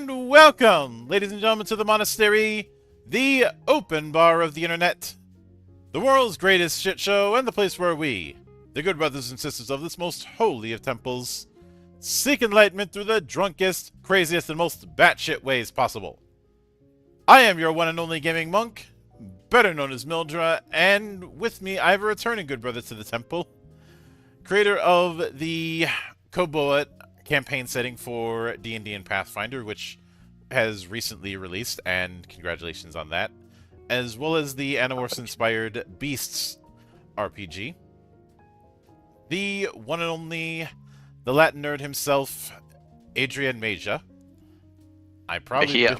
And welcome, ladies and gentlemen, to the monastery, the open bar of the internet, the world's greatest shit show, and the place where we, the good brothers and sisters of this most holy of temples, seek enlightenment through the drunkest, craziest, and most batshit ways possible. I am your one and only gaming monk, better known as Mildra, and with me I have a returning good brother to the temple, creator of the Koboa campaign setting for D&D and Pathfinder, which has recently released, and congratulations on that, as well as the Animorphs-inspired Beasts RPG. The one and only, the Latin nerd himself, Adrian Mejia. I probably Mejia.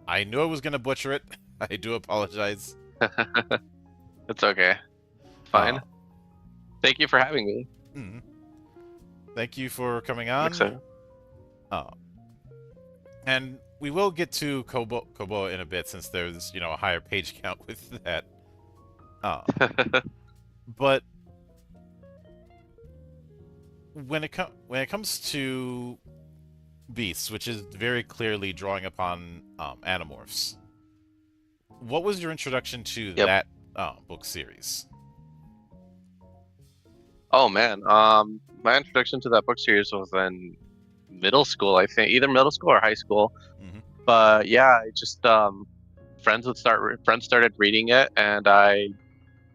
I knew I was going to butcher it. I do apologize. It's okay. Fine. Thank you for having me. Thank you for coming I'm on. excited. And we will get to Koboa in a bit, since there's, a higher page count with that. But when it comes to Beasts, which is very clearly drawing upon Animorphs, what was your introduction to that book series? Oh man, my introduction to that book series was in middle school, I think, either middle school or high school. But yeah, I just friends started reading it, and I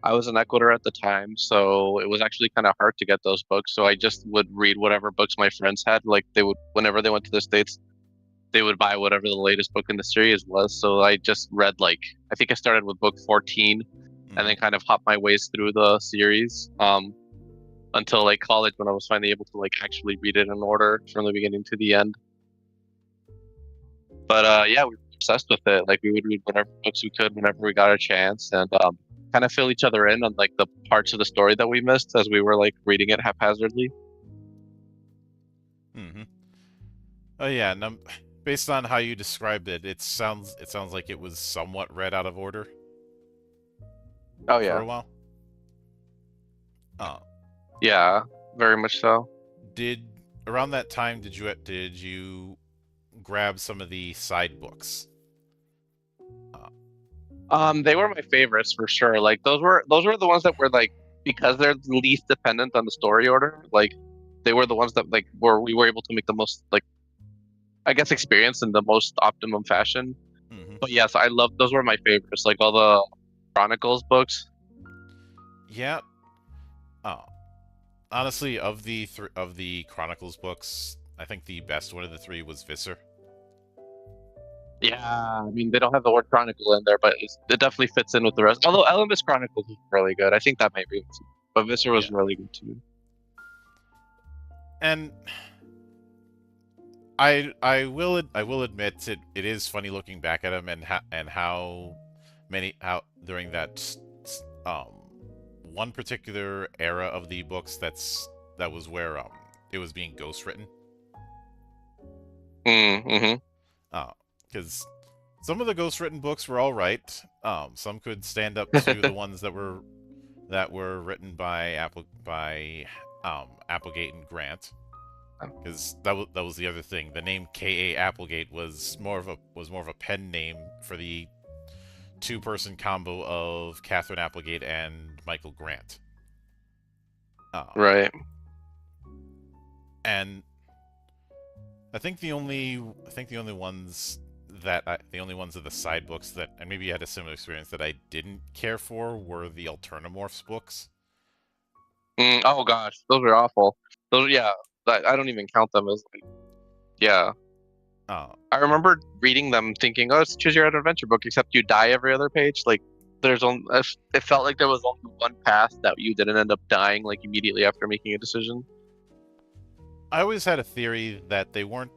was an Ecuador at the time, so it was actually kind of hard to get those books. So I just would read whatever books my friends had. Like they would, whenever they went to the States, they would buy whatever the latest book in the series was. So I just read, like, I think I started with book 14, and then kind of hopped my ways through the series until like college, when I was finally able to like actually read it in order from the beginning to the end. But yeah, we were obsessed with it. Like we would read whatever books we could whenever we got a chance, and kind of fill each other in on like the parts of the story that we missed as we were like reading it haphazardly. Oh yeah, and based on how you described it, it sounds like it was somewhat read out of order. Oh yeah. For a while. Yeah, very much so. Around that time did you grab some of the side books? They were my favorites for sure. Like those were the ones that were like, because they're least dependent on the story order. Like they were the ones that like we were able to make the most, like, I guess, experience in the most optimum fashion. But yes, I love those. Were my favorites. Like all the Chronicles books. Yeah. Honestly, of the Chronicles books, I think the best one of the three was Visser. Yeah, I mean, they don't have the word Chronicle in there, but it definitely fits in with the rest. Although Elemis Chronicles was really good. I think that might be, but Visser was really good too. And I will admit it is funny looking back at him, and how during that one particular era of the books that was where it was being ghostwritten. Because some of the ghostwritten books were all right. Some could stand up to the ones that were written by Applegate and Grant. Because that was the other thing. The name K.A. Applegate was more of a pen name for the two-person combo of Catherine Applegate and Michael Grant. Right. And I think the only ones of the side books that, and maybe you had a similar experience, that I didn't care for were the Alternamorphs books. Oh gosh, those were awful. Those, yeah, I don't even count them as like, yeah. I remember reading them thinking, oh, it's choose your own adventure book, except you die every other page. Like there's only, it felt like there was only one path that you didn't end up dying like immediately after making a decision. I always had a theory that they weren't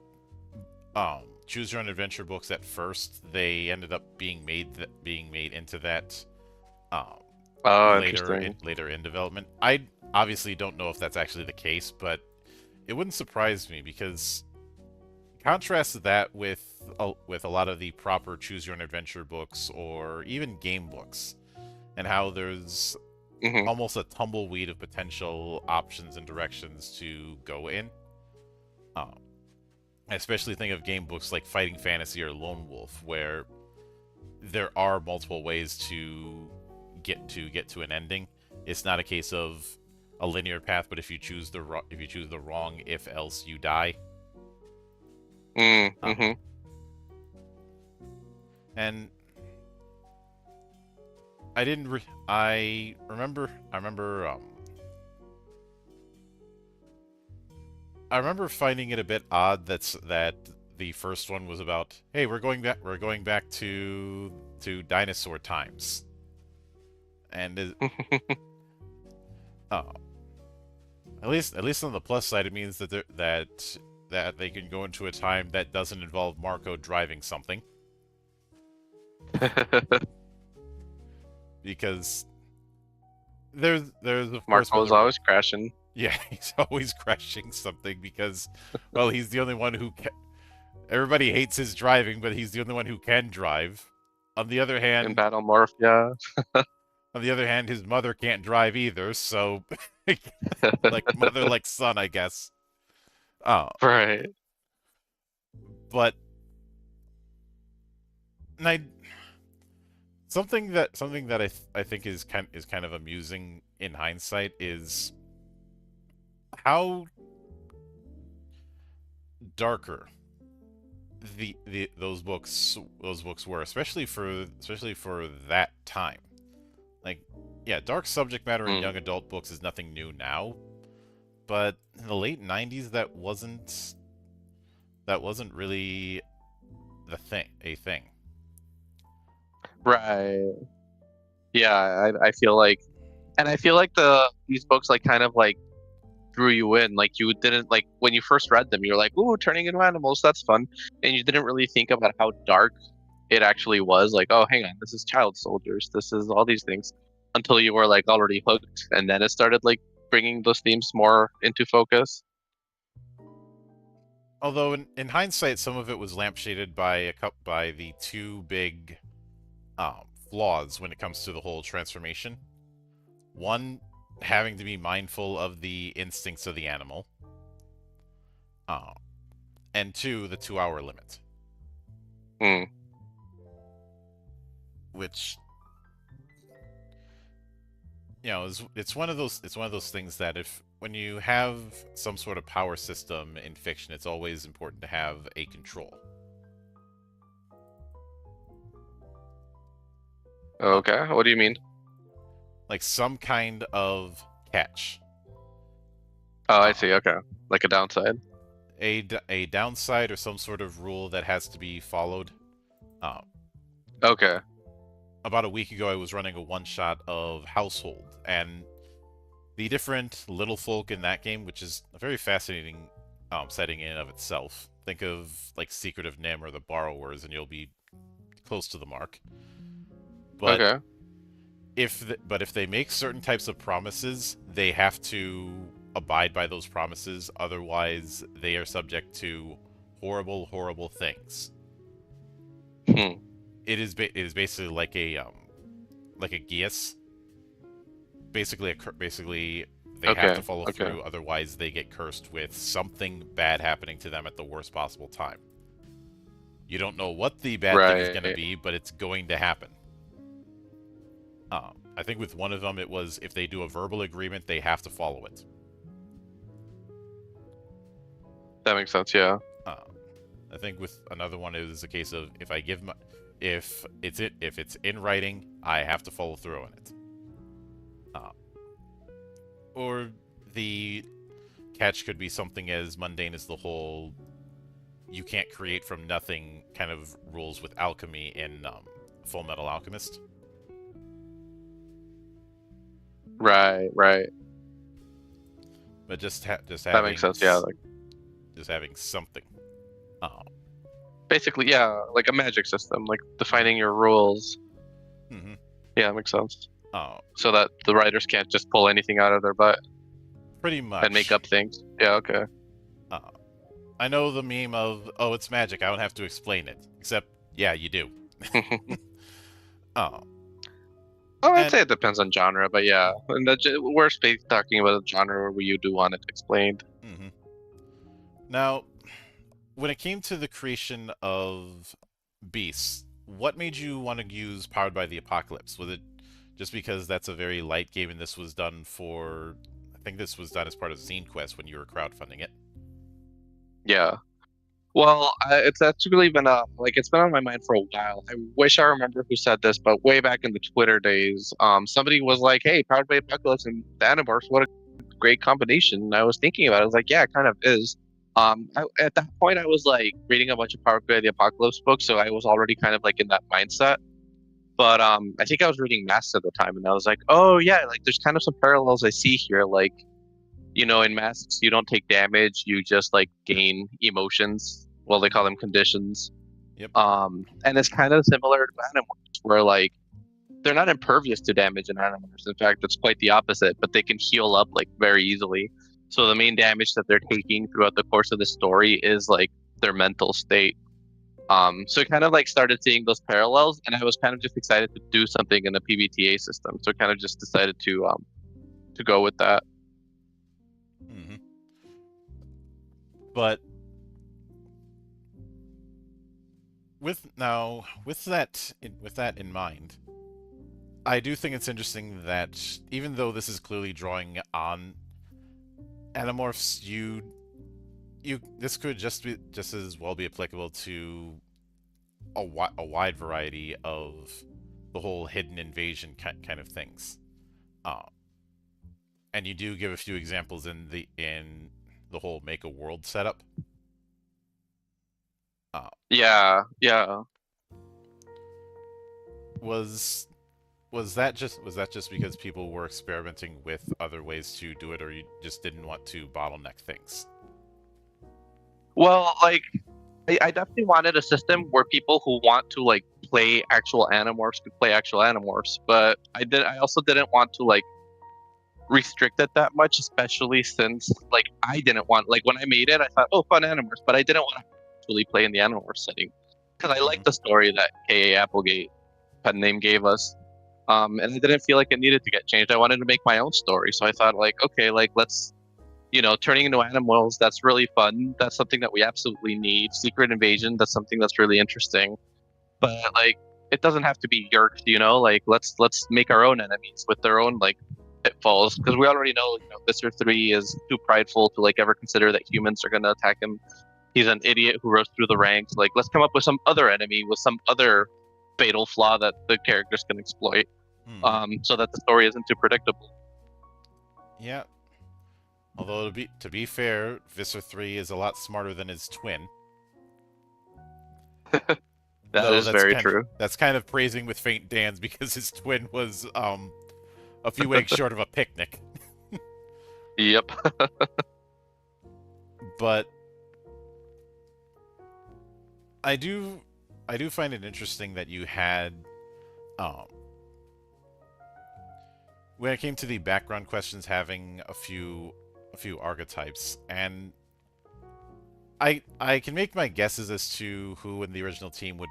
choose your own adventure books at first. They ended up being made into that later in development. I obviously don't know if that's actually the case, but it wouldn't surprise me, because contrast that with a lot of the proper choose your own adventure books, or even game books, and how there's almost a tumbleweed of potential options and directions to go in. I especially think of game books like Fighting Fantasy or Lone Wolf, where there are multiple ways to get to an ending. It's not a case of a linear path, but if you choose the wrong if else you die. Mm-hmm. And I didn't. I remember. I remember finding it a bit odd that the first one was about, hey, we're going back. We're going back to dinosaur times, and oh, at least on the plus side, it means that that they can go into a time that doesn't involve Marco driving something. Because there's of course Marco's always crashing. Yeah, he's always crashing something because, well, he's the only one who can. Everybody hates his driving, but he's the only one who can drive. On the other hand, In Battle Morph, yeah. on the other hand, his mother can't drive either, so like mother like son, I guess. Oh, Right. but and something that I think is kind of amusing in hindsight is how darker those books were, especially for that time. Like, yeah, dark subject matter in young adult books is nothing new now, but in the late 90s that wasn't really a thing. Right. Yeah, I feel like, and I feel like these books like kind of like drew you in. Like you didn't like when you first read them, you're like, "Ooh, turning into animals, that's fun," and you didn't really think about how dark it actually was. Like, oh, hang on, this is child soldiers, this is all these things, until you were like already hooked, and then it started like bringing those themes more into focus. Although in hindsight, some of it was lampshaded by the two big flaws when it comes to the whole transformation. One, having to be mindful of the instincts of the animal. And two, the 2-hour limit. Which, you know, it's one of those things that when you have some sort of power system in fiction, it's always important to have a control. Okay, what do you mean? Like some kind of catch. Oh, I see. Okay, like a downside. A downside or some sort of rule that has to be followed. Okay. About a week ago, I was running a one-shot of Household, and the different little folk in that game, which is a very fascinating setting in and of itself. Think of like Secret of Nim or the Borrowers, and you'll be close to the mark. But okay. If they make certain types of promises, they have to abide by those promises. Otherwise, they are subject to horrible, horrible things. It is basically like a geas. Basically, they have to follow through. Otherwise, they get cursed with something bad happening to them at the worst possible time. You don't know what the bad thing is going to be, but it's going to happen. I think with one of them, it was if they do a verbal agreement, they have to follow it. That makes sense, yeah. I think with another one, it was a case of if it's in writing, I have to follow through on it. Or the catch could be something as mundane as the whole you can't create from nothing kind of rules with alchemy in Full Metal Alchemist. Right. But just having that makes sense, yeah. Like just having something. Basically, yeah, like a magic system, like defining your rules. Mm-hmm. Yeah, that makes sense. So that the writers can't just pull anything out of their butt. Pretty much. And make up things. Yeah, okay. I know the meme of, oh, it's magic, I don't have to explain it. Except, yeah, you do. I'd say it depends on genre, but yeah. And we're talking about a genre where you do want it explained. Mm-hmm. Now, when it came to the creation of beasts, what made you want to use Powered by the Apocalypse? Was it just because that's a very light game and this was done for... I think this was done as part of Zine Quest when you were crowdfunding it. Yeah. Well, it's actually been it's been on my mind for a while. I wish I remember who said this, but way back in the Twitter days, somebody was like, "Hey, Powered by Apocalypse and the Animorphs, what a great combination." And I was thinking about it. I was like, "Yeah, it kind of is." At that point, I was like reading a bunch of Powered by the Apocalypse books, so I was already kind of like in that mindset. But I think I was reading Masks at the time, and I was like, "Oh yeah, like there's kind of some parallels I see here, like." In Masks, you don't take damage, you just like gain emotions. Well, they call them conditions. Yep. And it's kind of similar to Animorphs, where like they're not impervious to damage in Animorphs. In fact, it's quite the opposite, but they can heal up like very easily. So the main damage that they're taking throughout the course of the story is like their mental state. So it kind of like started seeing those parallels, and I was kind of just excited to do something in the PBTA system. So kind of just decided to go with that. Mm-hmm. But with that in mind, I do think it's interesting that even though this is clearly drawing on Animorphs, this could just as well be applicable to a wide variety of the whole hidden invasion kind of things. And you do give a few examples in the whole make a world setup. Yeah. Was that just because people were experimenting with other ways to do it, or you just didn't want to bottleneck things? Well, like I definitely wanted a system where people who want to like play actual Animorphs could play actual Animorphs, but I also didn't want to like restrict it that much, especially since like I didn't want, like when I made it, I thought, oh, fun Animorphs, but I didn't want to actually play in the Animorphs setting because I liked the story that K.A. Applegate pen name gave us. And I didn't feel like it needed to get changed. I wanted to make my own story, so I thought like, okay, like let's turning into animals, that's really fun. That's something that we absolutely need. Secret invasion, that's something that's really interesting. But like, it doesn't have to be Yerks, like let's make our own enemies with their own like pitfalls, because we already know, Mr. 3 is too prideful to like ever consider that humans are gonna attack him. He's an idiot who rose through the ranks. Like, let's come up with some other enemy with some other fatal flaw that the characters can exploit, so that the story isn't too predictable. Yeah. Although to be fair, Visser 3 is a lot smarter than his twin. That is very true. That's kind of praising with faint Dan's, because his twin was a few eggs short of a picnic. Yep. But I do find it interesting that you had when it came to the background questions, having a few archetypes, and I can make my guesses as to who in the original team would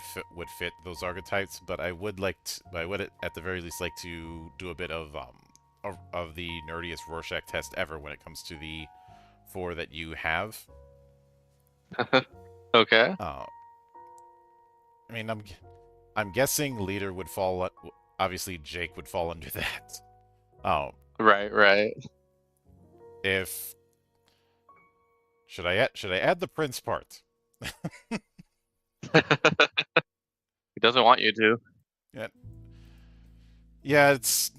fit those archetypes, but I would at the very least like to do a bit of the nerdiest Rorschach test ever when it comes to the 4 that you have. Okay. I mean, I'm guessing leader would fall. Obviously, Jake would fall under that. Oh. Right. If should I add the prince part? He doesn't want you to. Yeah, it's.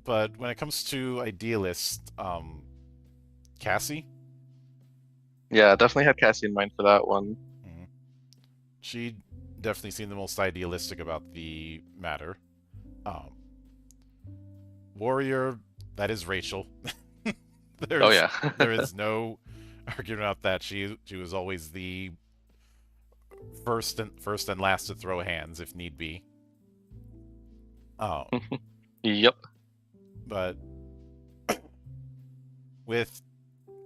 But when it comes to idealist, Cassie. Yeah, definitely had Cassie in mind for that one. She definitely seemed the most idealistic about the matter. Warrior, that is Rachel. Oh yeah. There is no argument about that. She was always the first and last to throw hands if need be. Yep. But with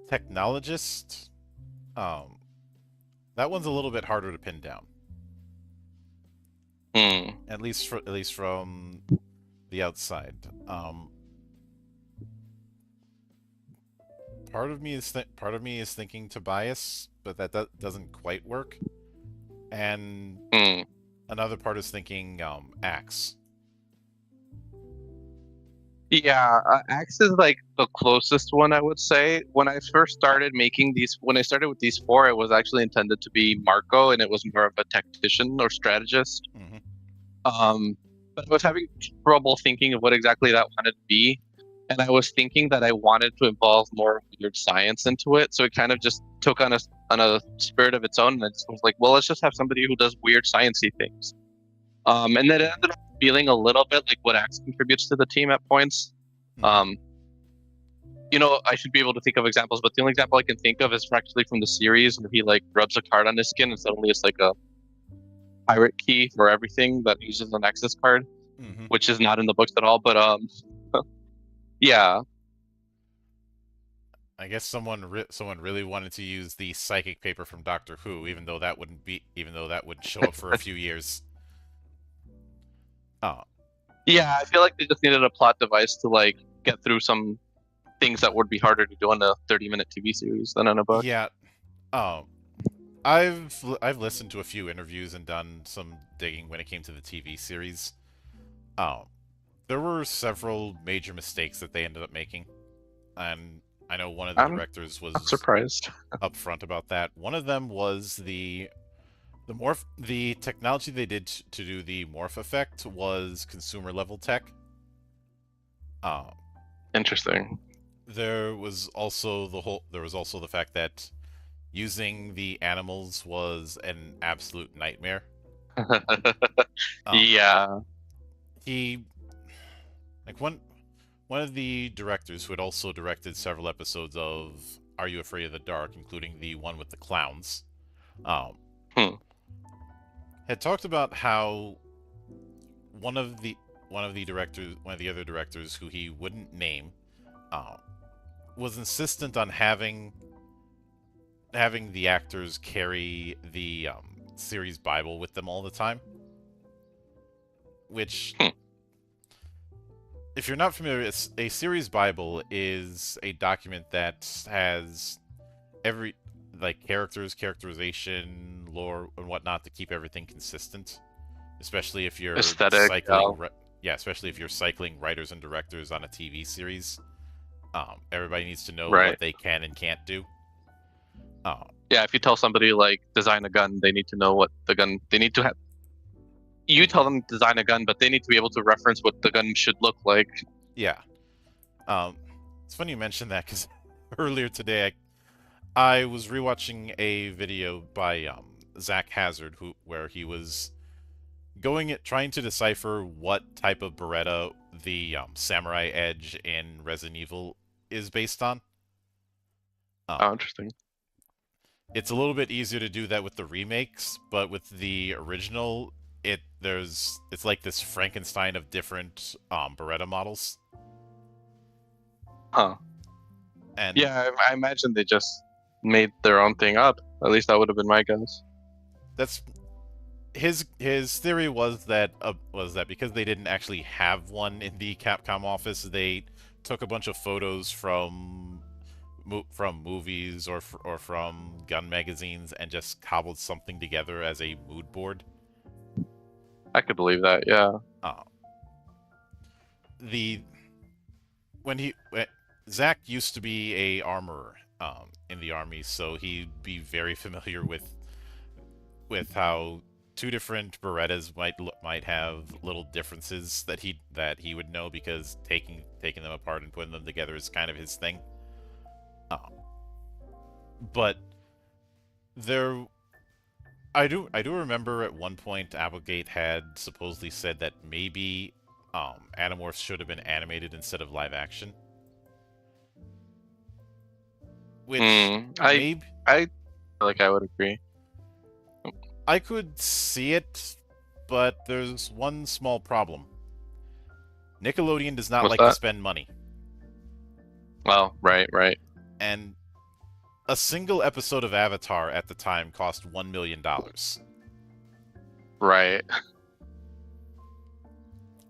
technologist, that one's a little bit harder to pin down. At least from the outside. part of me is thinking Tobias, but that doesn't quite work. And Hmm. another part is thinking Axe. Yeah, Axe is like the closest one I would say. When I first started making these, when I started with these four, it was actually intended to be Marco, and it was more of a tactician or strategist. Hmm. But I was having trouble thinking of what exactly that wanted to be, and I was thinking that I wanted to involve more weird science into it. So it kind of just took on a spirit of its own, and I just was like, well, let's just have somebody who does weird sciencey things. And then it ended up feeling a little bit like what Axe contributes to the team at points. Hmm. Um, I should be able to think of examples, but the only example I can think of is actually from the series where he like rubs a card on his skin and suddenly it's like a pirate key for everything that uses an access card, Hmm. which is not in the books at all. But yeah, I guess someone really wanted to use the psychic paper from Doctor Who, even though that wouldn't show up for a few years. Oh, yeah, I feel like they just needed a plot device to like get through some things that would be harder to do in a 30-minute TV series than in a book. yeah. Oh, I've listened to a few interviews and done some digging when it came to the TV series. Oh, there were several major mistakes that they ended up making, and I know one of the I'm directors not was surprised. upfront about that. One of them was the technology they did to do the morph effect was consumer level tech. Uh, Interesting. there was also the fact that using the animals was an absolute nightmare. Um, Yeah. he like one of the directors who had also directed several episodes of Are You Afraid of the Dark, including the one with the clowns, um, Hmm. had talked about how one of the one of the other directors who he wouldn't name, uh, was insistent on having the actors carry the series Bible with them all the time. Which, Hmm. if you're not familiar, a series Bible is a document that has every characterization, lore, and whatnot to keep everything consistent. Especially if you're Aesthetic. Yeah. cycling, yeah, especially if you're cycling writers and directors on a TV series. Everybody needs to know Right. what they can and can't do. Uh, Yeah, if you tell somebody like design a gun, they need to know what the gun they need to have. You tell them design a gun, but they need to be able to reference what the gun should look like. yeah. Um, it's funny you mentioned that because earlier today I was rewatching a video by Zach Hazard where he was trying to decipher what type of Beretta the Samurai Edge in Resident Evil is based on. Um, Oh, interesting. it's a little bit easier to do that with the remakes, but with the original, it's like this Frankenstein of different Beretta models, Huh. and Yeah, I imagine they just made their own thing up. At least that would have been my guess. that's his theory was that because they didn't actually have one in the Capcom office, they took a bunch of photos from movies or from gun magazines and just cobbled something together as a mood board. I could believe that. Yeah. Uh, the when Zach used to be a armorer in the army, so he'd be very familiar with how two different Berettas might have little differences that he would know because taking them apart and putting them together is kind of his thing. Um, but there, I do remember at one point Applegate had supposedly said that maybe Animorphs should have been animated instead of live action, which Hmm. I feel like I would agree. I could see it, but there's one small problem. Nickelodeon does not What's like to that? spend money, Well, right. and a single episode of Avatar at the time cost $1 million. Right.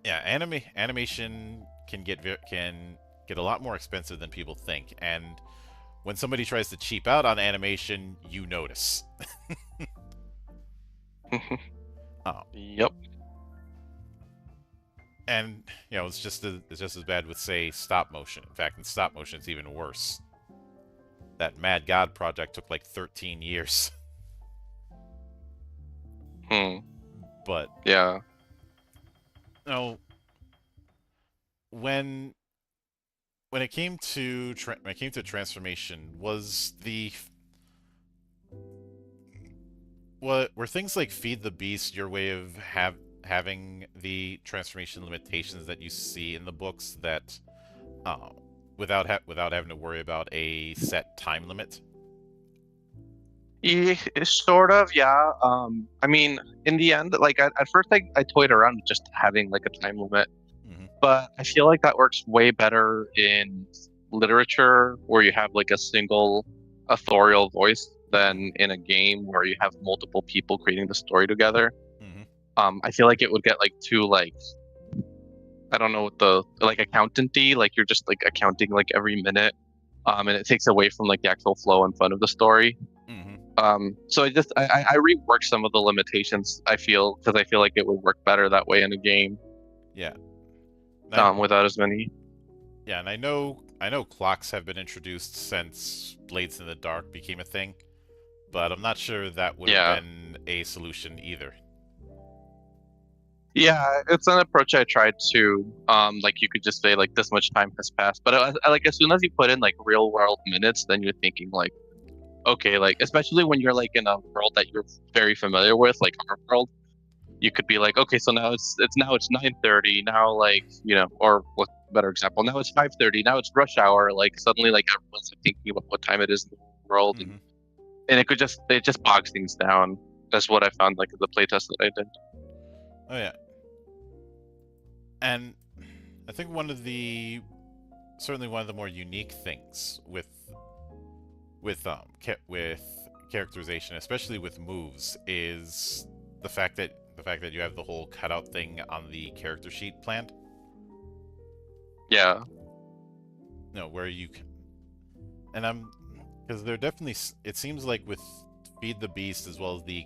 Yeah, animation can get a lot more expensive than people think, and when somebody tries to cheap out on animation, you notice. Oh. Yep. And it's just as bad with, say, stop motion. In fact, in stop motion, it's even worse. That Mad God project took like 13 years. But yeah, when it came to transformation, were things like Feed the Beast your way of having the transformation limitations that you see in the books, that without having to worry about a set time limit? sort of, yeah. I mean, in the end, like at first, I toyed around with just having like a time limit, but I feel like that works way better in literature where you have like a single authorial voice than in a game where you have multiple people creating the story together. I feel like it would get like too like, I don't know what the like accountanty, like you're just like accounting like every minute, and it takes away from like the actual flow and fun of the story. So I reworked some of the limitations, I feel, because I feel like it would work better that way in a game. Yeah. Without as many. Yeah, and I know clocks have been introduced since Blades in the Dark became a thing, but I'm not sure that would have been a solution either. Yeah, it's an approach I tried to. Like you could just say like this much time has passed, but I like as soon as you put in like real world minutes, then you're thinking like, okay, like especially when you're like in a world that you're very familiar with, like our world, you could be like, okay, so now it's 9:30 now, like or what better example? Now it's 5:30. Now it's rush hour. Like suddenly, like everyone's thinking about what time it is in the world, and it just bogs things down. That's what I found like in the playtest that I did. Oh yeah, and I think certainly one of the more unique things with characterization, especially with moves, is the fact that you have the whole cutout thing on the character sheet planned. Yeah. No, where you can, and because they're definitely. It seems like with Feed the Beast as well as the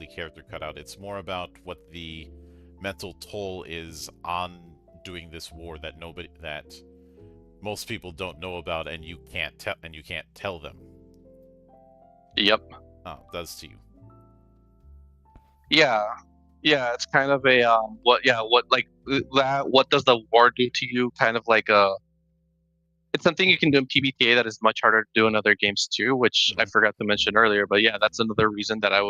character cutout, it's more about what the mental toll is on doing this war that most people don't know about, and you can't tell them. Yep. Does to you. Yeah. Yeah, it's kind of a what does the war do to you? Kind of like it's something you can do in PBTA that is much harder to do in other games too, which I forgot to mention earlier. But yeah, that's another reason that I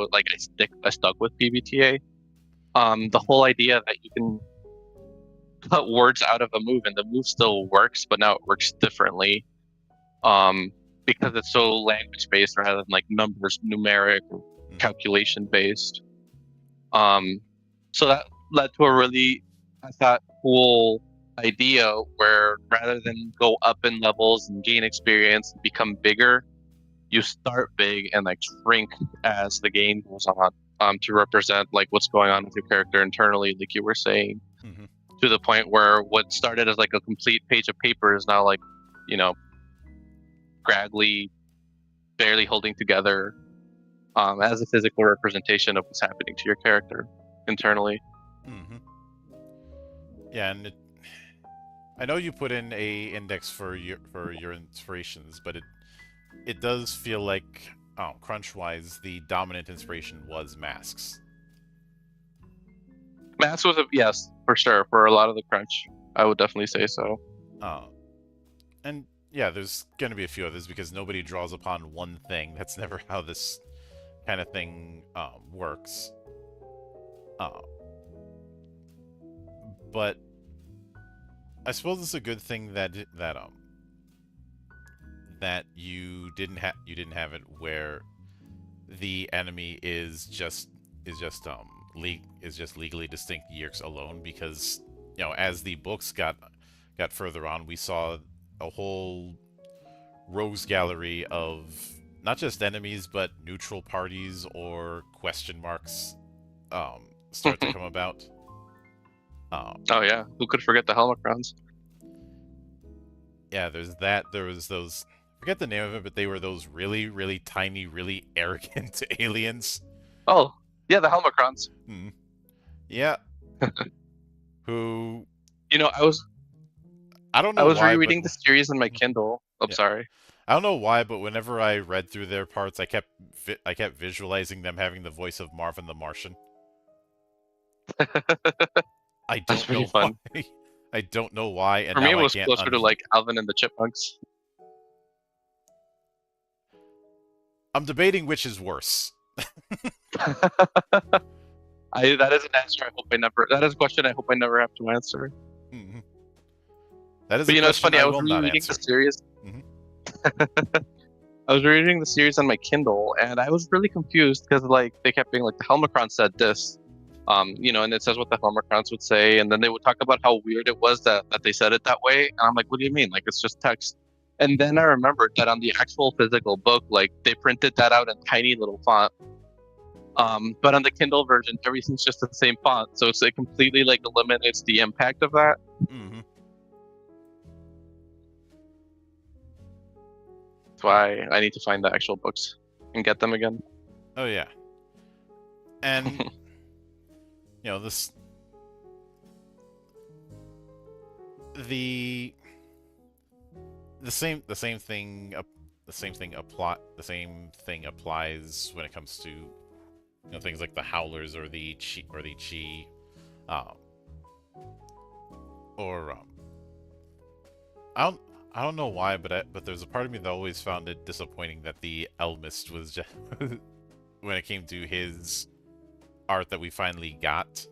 stuck with PBTA. The whole idea that you can cut words out of a move and the move still works, but now it works differently. Because it's so language based rather than like numbers, numeric, calculation based. So that led to a really, I thought, cool idea where rather than go up in levels and gain experience and become bigger, you start big and like shrink as the game goes on, to represent like what's going on with your character internally, like you were saying, to the point where what started as like a complete page of paper is now like, scraggly, barely holding together, as a physical representation of what's happening to your character internally. Yeah, and I know you put in a index for your inspirations, but it does feel like, crunch-wise, the dominant inspiration was masks. Masks was yes, for sure, for a lot of the crunch. I would definitely say so. And yeah, there's going to be a few others because nobody draws upon one thing. That's never how this kind of thing works. But I suppose it's a good thing that you didn't have it where the enemy is just legally distinct Yeerks alone, because as the books got further on, we saw a whole rogues gallery of not just enemies but neutral parties or question marks start to come about. Oh yeah, who could forget the Helmacrons? Yeah, there's that. There was those forget the name of it, but they were those really, really tiny, really arrogant aliens. Oh, yeah, the Helmicrons. Hmm. Yeah. Who You know, I don't I know was why, but rereading the series on my Kindle. I'm yeah, sorry. I don't know why, but whenever I read through their parts, I kept visualizing them having the voice of Marvin the Martian. I That's don't pretty know why. fun. I don't know why, and For me, now it I was can't closer to like Alvin and the Chipmunks. I'm debating which is worse. That is an answer I hope I never. That is a question I hope I never have to answer. Mhm. That is But a you know, it's question funny. I I was will not rereading the answer. series. Mhm. I was rereading the series on my Kindle, and I was really confused because like they kept being like the Helmicron said this, you know, and it says what the Helmicrons would say, and then they would talk about how weird it was that they said it that way, and I'm like, what do you mean? Like it's just text. And then I remembered that on the actual physical book, like they printed that out in tiny little font. But on the Kindle version, everything's just the same font, so it completely like eliminates the impact of that. Mm-hmm. That's why I need to find the actual books and get them again. Oh yeah, and you know this the the same thing applies when it comes to things like the howlers or the chi, um, or I don't I don't know why, but there's a part of me that always found it disappointing that the Elmist was just when it came to his art that we finally got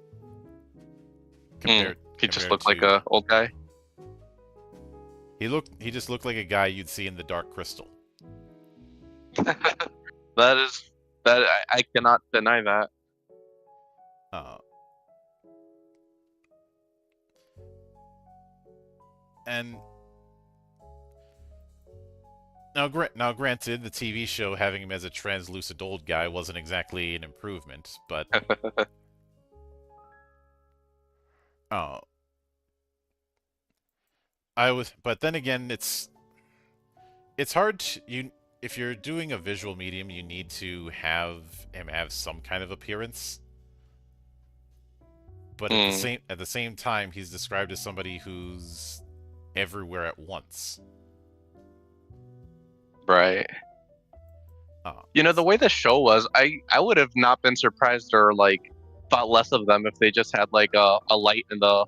He just compared looked like to a old guy. he just looked like a guy you'd see in the Dark Crystal. That is that I cannot deny that. Uh, and now, granted, the TV show having him as a translucent old guy wasn't exactly an improvement, but uh, but then again, it's hard if you're doing a visual medium, you need to have him have some kind of appearance. But at the same time, he's described as somebody who's everywhere at once. Right. Uh, You know, the way the show was, I would have not been surprised or like thought less of them if they just had like a light in a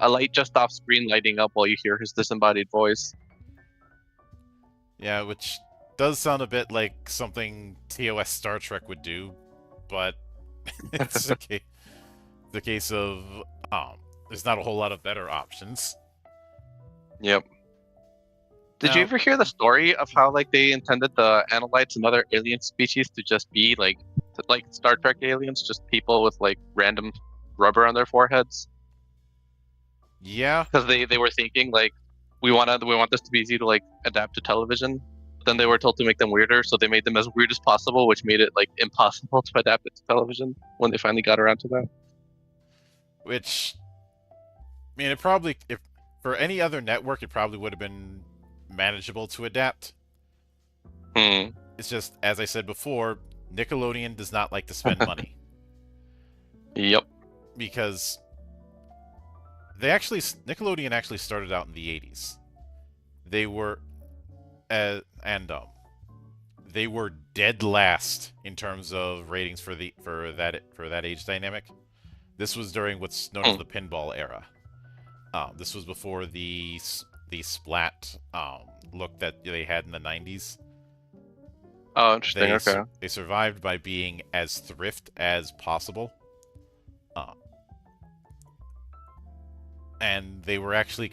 light just off screen lighting up while you hear his disembodied voice. yeah, which does sound a bit like something TOS Star Trek would do, but it's the case of there's not a whole lot of better options. Yep. Did you Now, ever hear the story of how like they intended the Analytes and other alien species to just be like Star Trek aliens, just people with like random rubber on their foreheads? yeah, Because they were thinking like we want this to be easy to like adapt to television. Then they were told to make them weirder, so they made them as weird as possible, which made it like impossible to adapt it to television when they finally got around to that. which I mean, it probably if for any other network, it probably would have been manageable to adapt. Hmm. It's just, as I said before, Nickelodeon does not like to spend money Yep. because Nickelodeon actually started out in the 80s. They were and they were dead last in terms of ratings for that age dynamic. This was during what's known as Hmm. the pinball era. This was before the splat look that they had in the 90s. Oh, interesting. Okay. They survived by being as thrift as possible, uh, and they're actually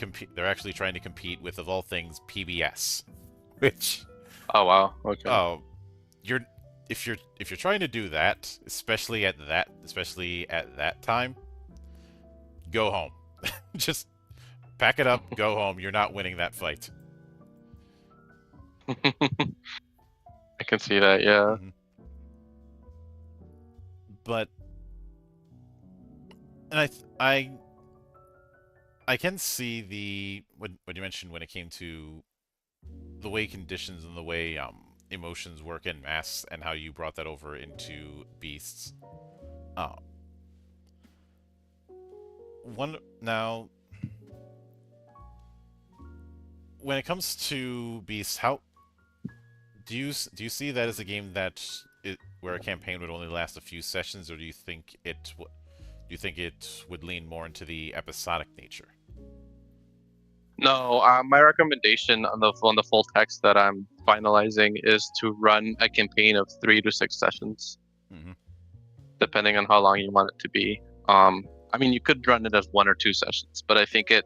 trying to compete with, of all things, PBS, which Oh wow. Okay. you're if you're trying to do that, especially at that time, go home. Just pack it up, go home. You're not winning that fight. I can see that. Yeah. Mm-hmm. But and I can see what you mentioned when it came to way conditions and the way emotions work in masks and how you brought that over into beasts. Uh, one now, when it comes to beasts, how do you see that as a game that where a campaign would only last a few sessions, or do you think it would lean more into the episodic nature? No, my recommendation on the full text that I'm finalizing is to run a campaign of 3 to 6 sessions, Mm-hmm. depending on how long you want it to be. I mean, you could run it as 1 or 2 sessions, but I think it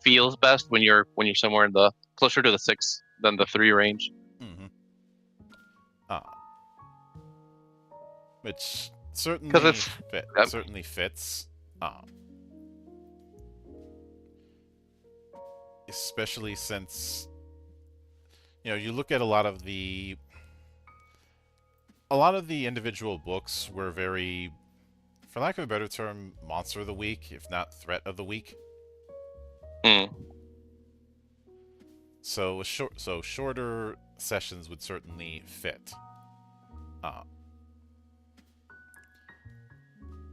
feels best when you're somewhere in the closer to the 6 than the 3 range. Mm-hmm. Which Because certainly fits. Especially since you look at a lot of the individual books were very, for lack of a better term, monster of the week, if not threat of the week. So shorter sessions would certainly fit.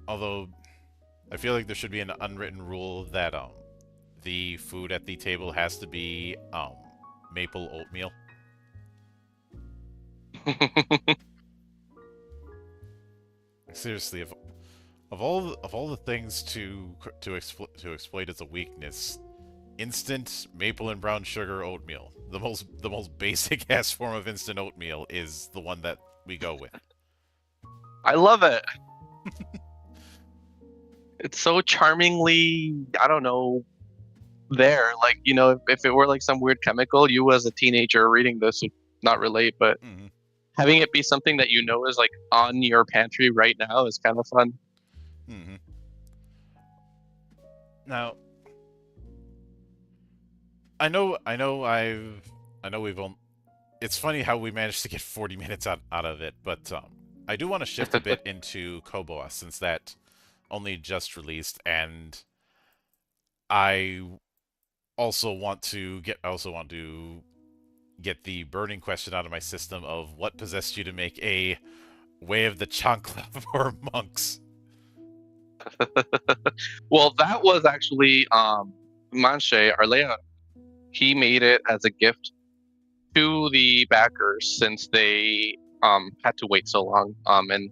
Although I feel like there should be an unwritten rule that the food at the table has to be maple oatmeal. Seriously, of all the things to exploit as a weakness, instant maple and brown sugar oatmeal, the most basic ass form of instant oatmeal, is the one that we go with. I love it. It's so charmingly, I don't know, there. Like, if it were like some weird chemical, you as a teenager reading this would not relate, but having it be something that is like on your pantry right now is kind of fun. Mm-hmm. Now, I know we've it's funny how we managed to get 40 minutes out of it, but I do want to shift a bit into Koboa, since that only just released, and I also want to get the burning question out of my system of what possessed you to make a Way of the Chancla for monks. Well, that was actually Manche, our layout. He made it as a gift to the backers since they had to wait so long. And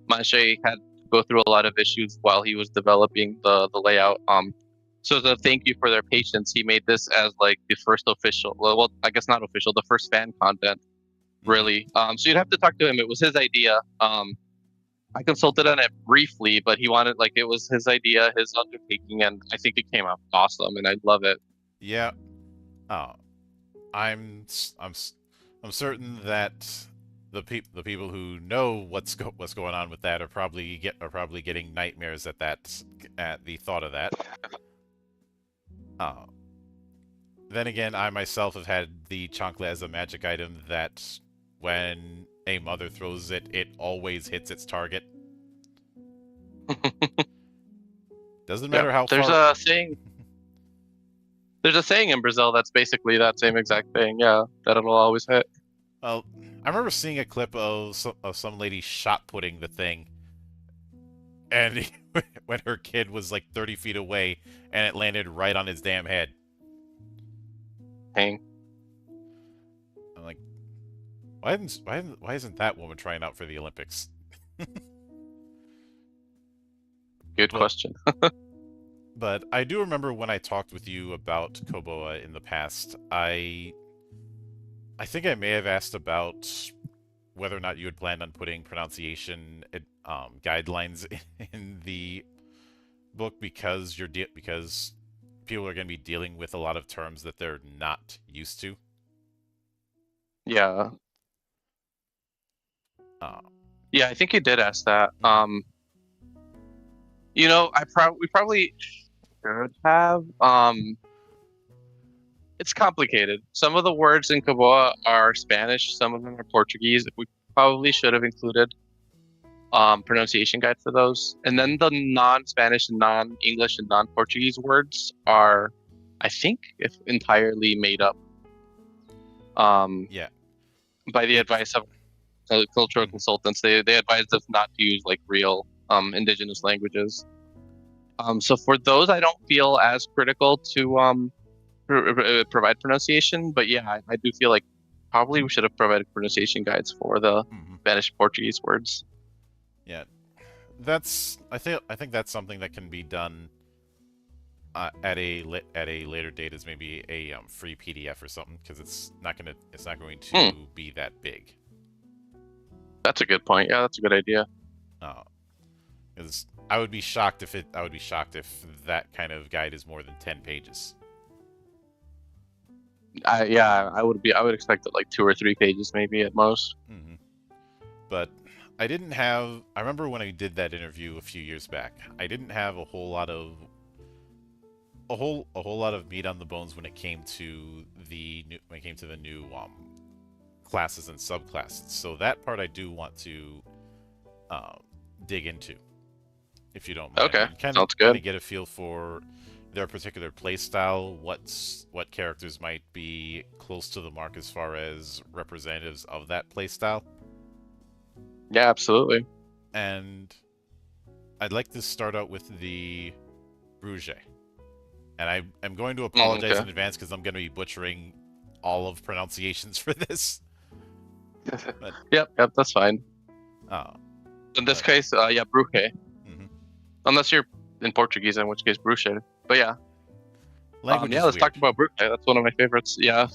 Manche had to go through a lot of issues while he was developing the layout. So as a thank you for their patience, he made this as like the first official. Well, I guess not official, the first fan content, really. So you'd have to talk to him. It was his idea. I consulted on it briefly, but he wanted, like, it was his idea, his undertaking, and I think it came out awesome, and I love it. Yeah. I'm certain that the people who know what's going on with that are probably getting nightmares at the thought of that. Then again, I myself have had the Chancla as a magic item that when a mother throws it, it always hits its target. Doesn't matter how there's far. There's a saying in Brazil that's basically that same exact thing. Yeah, that it'll always hit. Well, I remember seeing a clip of some lady shot putting the thing, and when her kid was like 30 feet away, and it landed right on his damn head. Dang. I'm like, why isn't that woman trying out for the Olympics? Good question. But I do remember when I talked with you about Koboa in the past, I think I may have asked about whether or not you had planned on putting pronunciation guidelines in the book because because people are going to be dealing with a lot of terms that they're not used to. Yeah. Yeah, I think you did ask that. We probably should have. It's complicated. Some of the words in Koboa are Spanish, some of them are Portuguese. We probably should have included pronunciation guide for those. And then the non-Spanish and non-English and non-Portuguese words are, I think, if entirely made up. Yeah. By the advice of cultural consultants. They advised us not to use like real indigenous languages. So for those, I don't feel as critical to provide pronunciation, but yeah, I do feel like probably we should have provided pronunciation guides for the Spanish Portuguese words. Yeah. I think that's something that can be done at a later date as maybe a free PDF or something, because it's not going to be that big. That's a good point. Yeah, that's a good idea. Because I would be shocked if that kind of guide is more than 10 pages. I would expect it like 2 or 3 pages maybe at most. But I remember when I did that interview a few years back, I didn't have a whole lot of meat on the bones when it came to the new classes and subclasses. So that part I do want to dig into, if you don't mind. Okay, Kind sounds good. of get a feel for their particular play style, what characters might be close to the mark as far as representatives of that play style. Yeah, absolutely. And I'd like to start out with the Bruges. And I'm going to apologize in advance because I'm going to be butchering all of pronunciations for this. But, yep, that's fine. In this case, Bruges. Unless you're in Portuguese, in which case Bruges. But yeah. Let's talk about Bruges. That's one of my favorites. Yeah.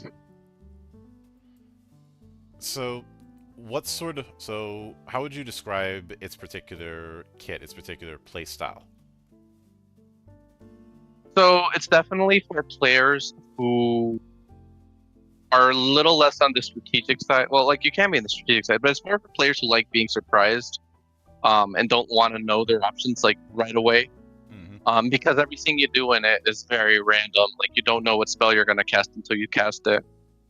So, how would you describe its particular kit, its particular play style? So it's definitely for players who are a little less on the strategic side. Well, like you can be in the strategic side, but it's more for players who like being surprised, and don't want to know their options like right away. Because everything you do in it is very random. Like you don't know what spell you're going to cast until you cast it.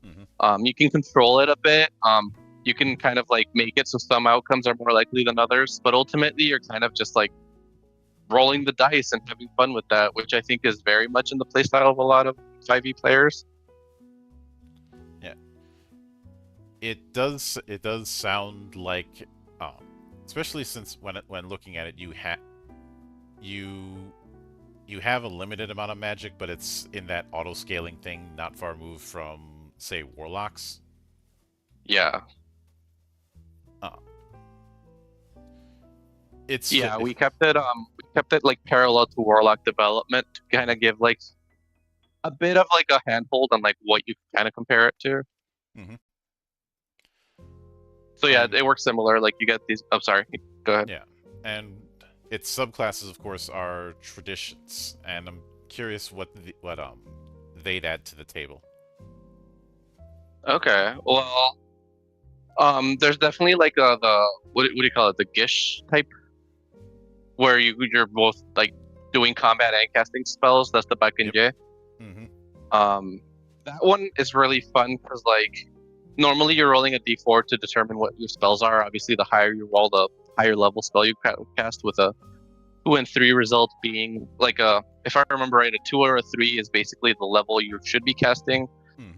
You can control it a bit. You can kind of like make it so some outcomes are more likely than others, but ultimately you're kind of just like rolling the dice and having fun with that, which I think is very much in the playstyle of a lot of 5e players. Yeah, it does sound like, especially since when looking at it, you have a limited amount of magic, but it's in that auto scaling thing, not far removed from, say, warlocks. Yeah. We kept it like parallel to warlock development to kind of give like a bit of like a handhold on like what you kind of compare it to. So yeah, it works similar. Like you get these. I'm sorry. Go ahead. Yeah, and its subclasses, of course, are traditions, and I'm curious what they'd add to the table. Okay. Well, there's definitely like the what do you call it? The Gish type, where you're both like doing combat and casting spells. That's the Bakenje. That one is really fun because like normally you're rolling a d4 to determine what your spells are. Obviously, the higher you roll, the higher level spell you cast, with a 2 and 3 result being like if I remember right, a 2 or a 3 is basically the level you should be casting.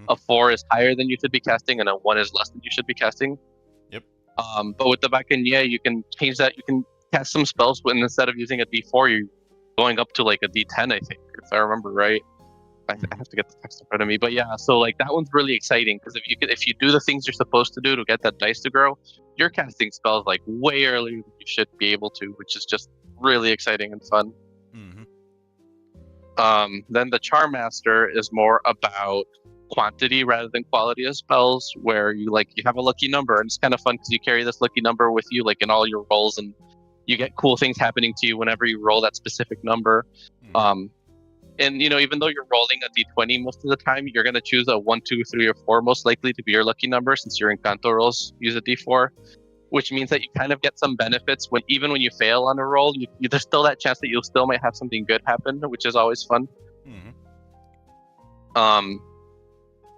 A 4 is higher than you should be casting, and a 1 is less than you should be casting. Yep. But with the Bakenje, you can change that. You can cast some spells, and instead of using a d4, you're going up to like a d10, I think, if I remember right. I have to get the text in front of me, but yeah. So like that one's really exciting because if you do the things you're supposed to do to get that dice to grow, you're casting spells like way earlier than you should be able to, which is just really exciting and fun. Then the Charm Master is more about quantity rather than quality of spells, where you have a lucky number, and it's kind of fun because you carry this lucky number with you like in all your rolls, and you get cool things happening to you whenever you roll that specific number. And even though you're rolling a d20 most of the time, you're going to choose a 1, 2, 3, or 4 most likely to be your lucky number, since your Encanto rolls use a d4, which means that you kind of get some benefits even when you fail on a roll. There's still that chance that you still might have something good happen, which is always fun. And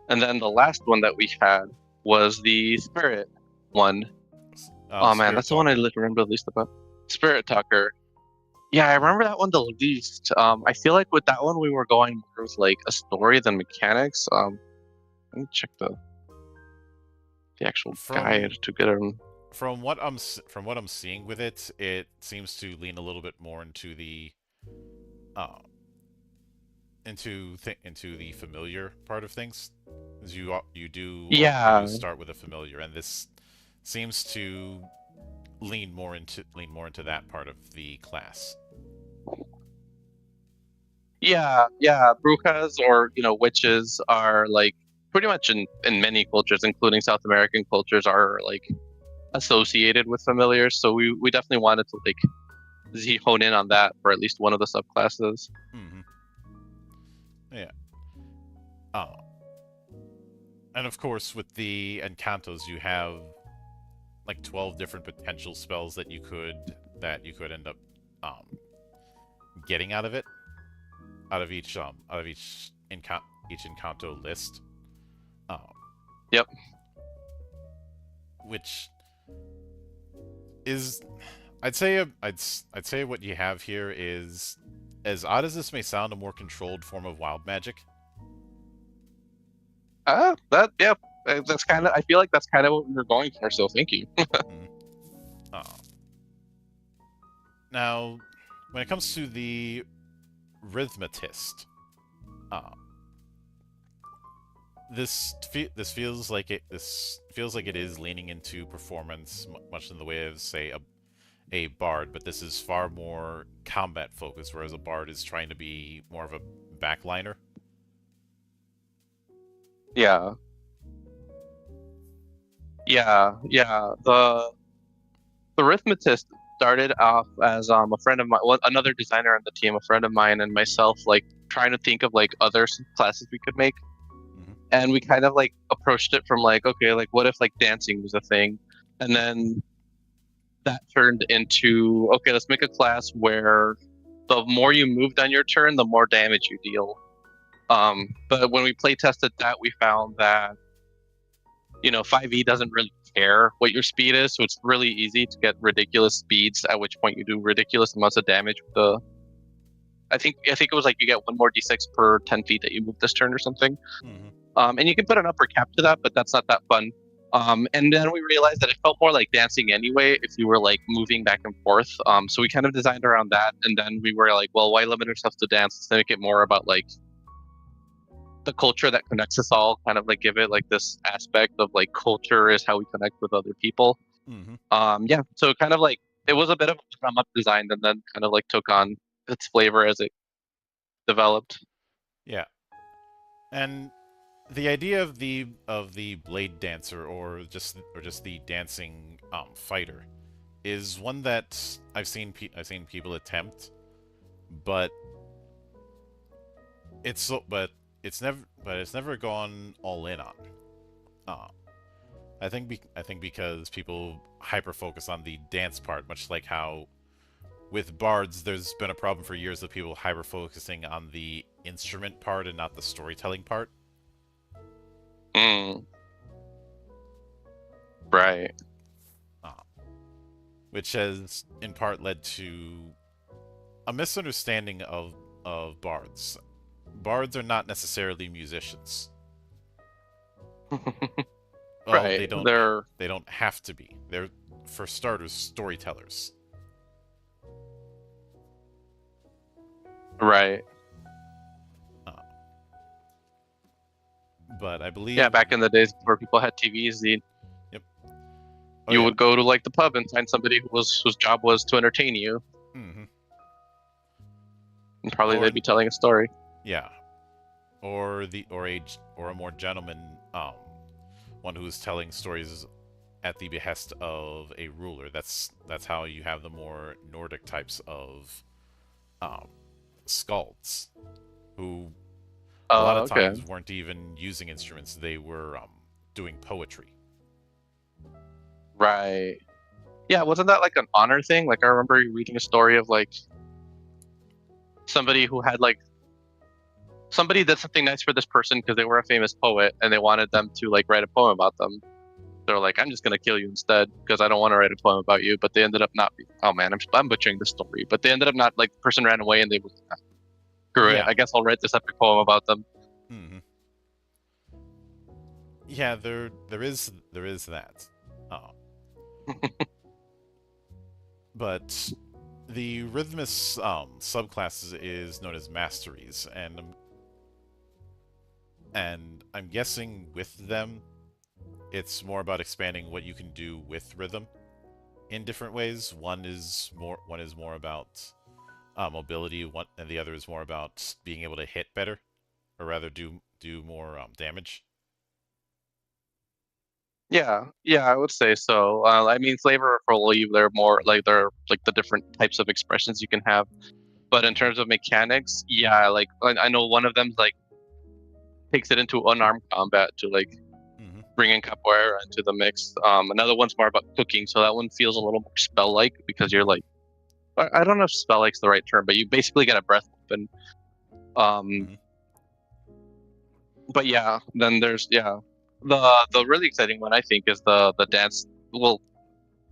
then the last one that we had was the Spirit one. Oh man, that's the one I remember the least about. Spirit Talker. Yeah, I remember that one the least. I feel like with that one we were going more with like a story than mechanics. Let me check the the actual guide to get them. From what I'm seeing with it, it seems to lean a little bit more into the into the familiar part of things. As you do start with a familiar, and this seems to lean more into that part of the class. Yeah, brujas or witches are like pretty much in many cultures, including South American cultures, are like associated with familiars. So we definitely wanted to like hone in on that for at least one of the subclasses. Mm-hmm. Yeah. And of course, with the Encantos, you have like 12 different potential spells that you could end up getting out of it, out of each Encanto list. Yep. Which is, I'd say what you have here is, as odd as this may sound, a more controlled form of wild magic. That's kind of. I feel like that's kind of what we were going for. So thank you. Now, when it comes to the rhythmatist, this feels like it is leaning into performance, much in the way of, say, a bard, but this is far more combat focused, whereas a bard is trying to be more of a backliner. Yeah. The rhythmatist started off as a friend of mine, another designer on the team, a friend of mine, and myself, like trying to think of like other classes we could make. Mm-hmm. And we kind of like approached it from like, okay, like what if like dancing was a thing, and then that turned into, okay, let's make a class where the more you moved on your turn, the more damage you deal. But when we play tested that, we found that 5e doesn't really care what your speed is, so it's really easy to get ridiculous speeds, at which point you do ridiculous amounts of damage with I think it was like you get 1 more d6 per 10 feet that you move this turn or something. Mm-hmm. And you can put an upper cap to that, but that's not that fun. And then we realized that it felt more like dancing anyway if you were like moving back and forth. So we kind of designed around that, and then we were like, well, why limit ourselves to dance? Let's make it more about like the culture that connects us all, kind of like give it like this aspect of like culture is how we connect with other people. Mm-hmm. So kind of like it was a bit of a drum up design, and then kind of like took on its flavor as it developed. Yeah. And the idea of the blade dancer, or just the dancing fighter, is one that I've seen people attempt, but it's never gone all in on. I think because people hyper focus on the dance part, much like how with bards there's been a problem for years of people hyper focusing on the instrument part and not the storytelling part. Right. Which has in part led to a misunderstanding of bards. Bards are not necessarily musicians. Well, right. They don't have to be. They're, for starters, storytellers. Right. But I believe... Yeah, back in the days before people had TVs, you would go to like the pub and find somebody whose job was to entertain you. Mm-hmm. And probably they'd be telling a story. Yeah. Or a more gentleman, one who's telling stories at the behest of a ruler. That's how you have the more Nordic types of skalds, who a lot of times weren't even using instruments. They were doing poetry. Right. Yeah, wasn't that like an honor thing? Like I remember reading a story of like somebody who had like somebody did something nice for this person because they were a famous poet and they wanted them to like write a poem about them. They're like, I'm just gonna kill you instead because I don't want to write a poem about you. But they ended up not. Oh man, I'm butchering the story. But they ended up not, like the person ran away and they were like, screw it. I guess I'll write this epic poem about them. Mm-hmm. Yeah, there is that. Oh. But the rhythmus subclass is known as masteries, and I'm guessing with them, it's more about expanding what you can do with rhythm in different ways. One is more about mobility, and the other is more about being able to hit better, or rather do more damage. Yeah, yeah, I would say so. I mean, flavorfully, they're like the different types of expressions you can have. But in terms of mechanics, yeah, like I know one of them like takes it into unarmed combat to like Hmm. bring in capoeira into the mix. Another one's more about cooking, so that one feels a little more spell-like because you're like, I don't know if spell-like's the right term, but you basically get a breath weapon. Um, Hmm. but yeah, then there's the really exciting one I think is the dance. Well,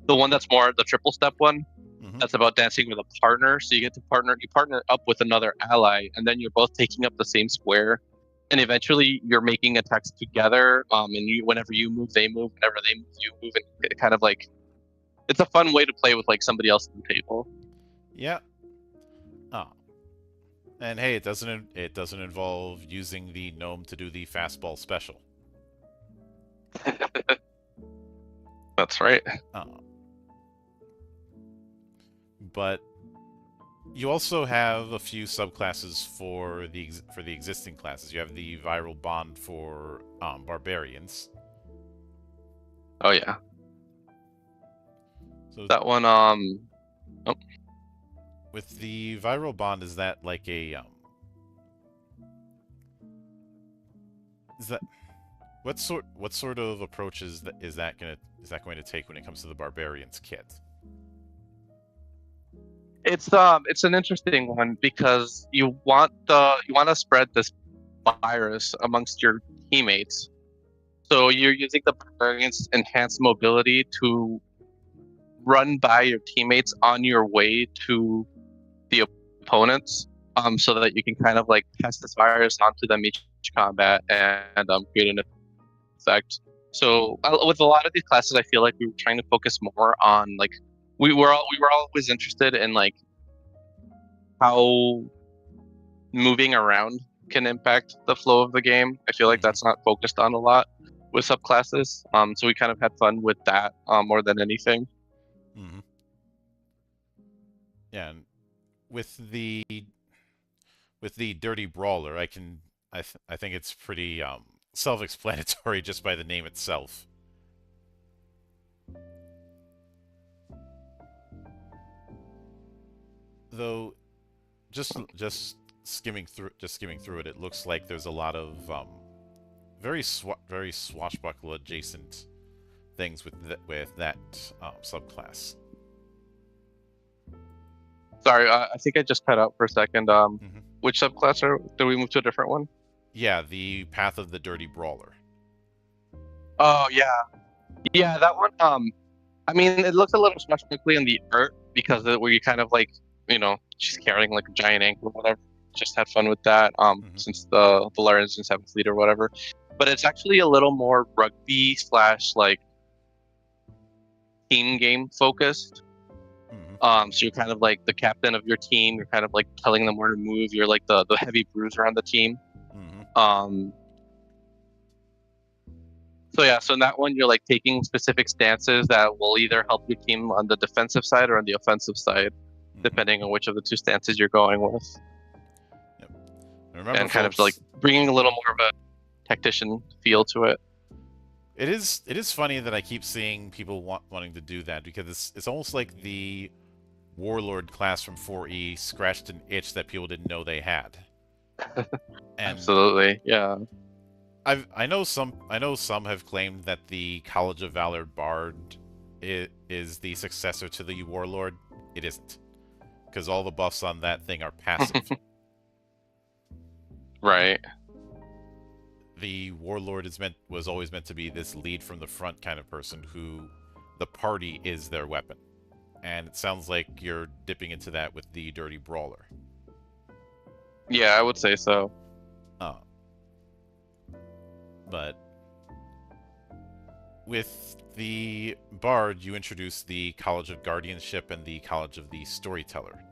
the one that's more the triple step one. Hmm. That's about dancing with a partner. So you partner up with another ally, and then you're both taking up the same square. And eventually you're making attacks together. And whenever you move, they move. Whenever they move, you move. And it kind of like it's a fun way to play with like somebody else at the table. Yeah. Oh. And hey, it doesn't involve using the gnome to do the fastball special. That's right. Oh. But you also have a few subclasses for the existing classes. You have the viral bond for barbarians. Oh yeah, So that one. Oh, with the viral bond, is that like a is that what sort of approach is that going to take when it comes to the barbarians kit? it's an interesting one because you want to spread this virus amongst your teammates. So you're using the barbarian's enhanced mobility to run by your teammates on your way to the opponents, so that you can kind of like pass this virus onto them each combat and create an effect. So with a lot of these classes, I feel like we were trying to focus more on like we were always interested in like how moving around can impact the flow of the game. I feel like Hmm. that's not focused on a lot with subclasses. So we kind of had fun with that more than anything. Hmm. Yeah, and with the with the dirty brawler, I think it's pretty self-explanatory just by the name itself. Though just skimming through it, it looks like there's a lot of very swashbuckle adjacent things with that subclass. Sorry, I think I just cut out for a second. Hmm. Which subclass did we move to a different one? Yeah, the Path of the Dirty Brawler. Oh yeah, yeah, that one. I mean, it looks a little swashbuckly in the art because where you kind of like, she's carrying like a giant anchor or whatever. Just had fun with that. Hmm. Since the Larians didn't have a fleet or whatever, but it's actually a little more rugby slash like team game focused. Hmm. So you're kind of like the captain of your team. You're kind of like telling them where to move. You're like the heavy bruiser on the team. Hmm. Um, so yeah, so in that one, you're like taking specific stances that will either help your team on the defensive side or on the offensive side, Hmm. depending on which of the two stances you're going with, Yep. And remember, and kind of like folks, bringing a little more of a tactician feel to it. it is funny that I keep seeing people wanting to do that because it's almost like the Warlord class from 4E scratched an itch that people didn't know they had. And Absolutely, yeah. I know some have claimed that the College of Valor Bard is the successor to the Warlord. It isn't, because all the buffs on that thing are passive. Right. The Warlord was always meant to be this lead from the front kind of person who the party is their weapon. And it sounds like you're dipping into that with the Dirty Brawler. Yeah, I would say so. Uh, but with the Bard, you introduce the College of Guardianship and the College of the Storyteller.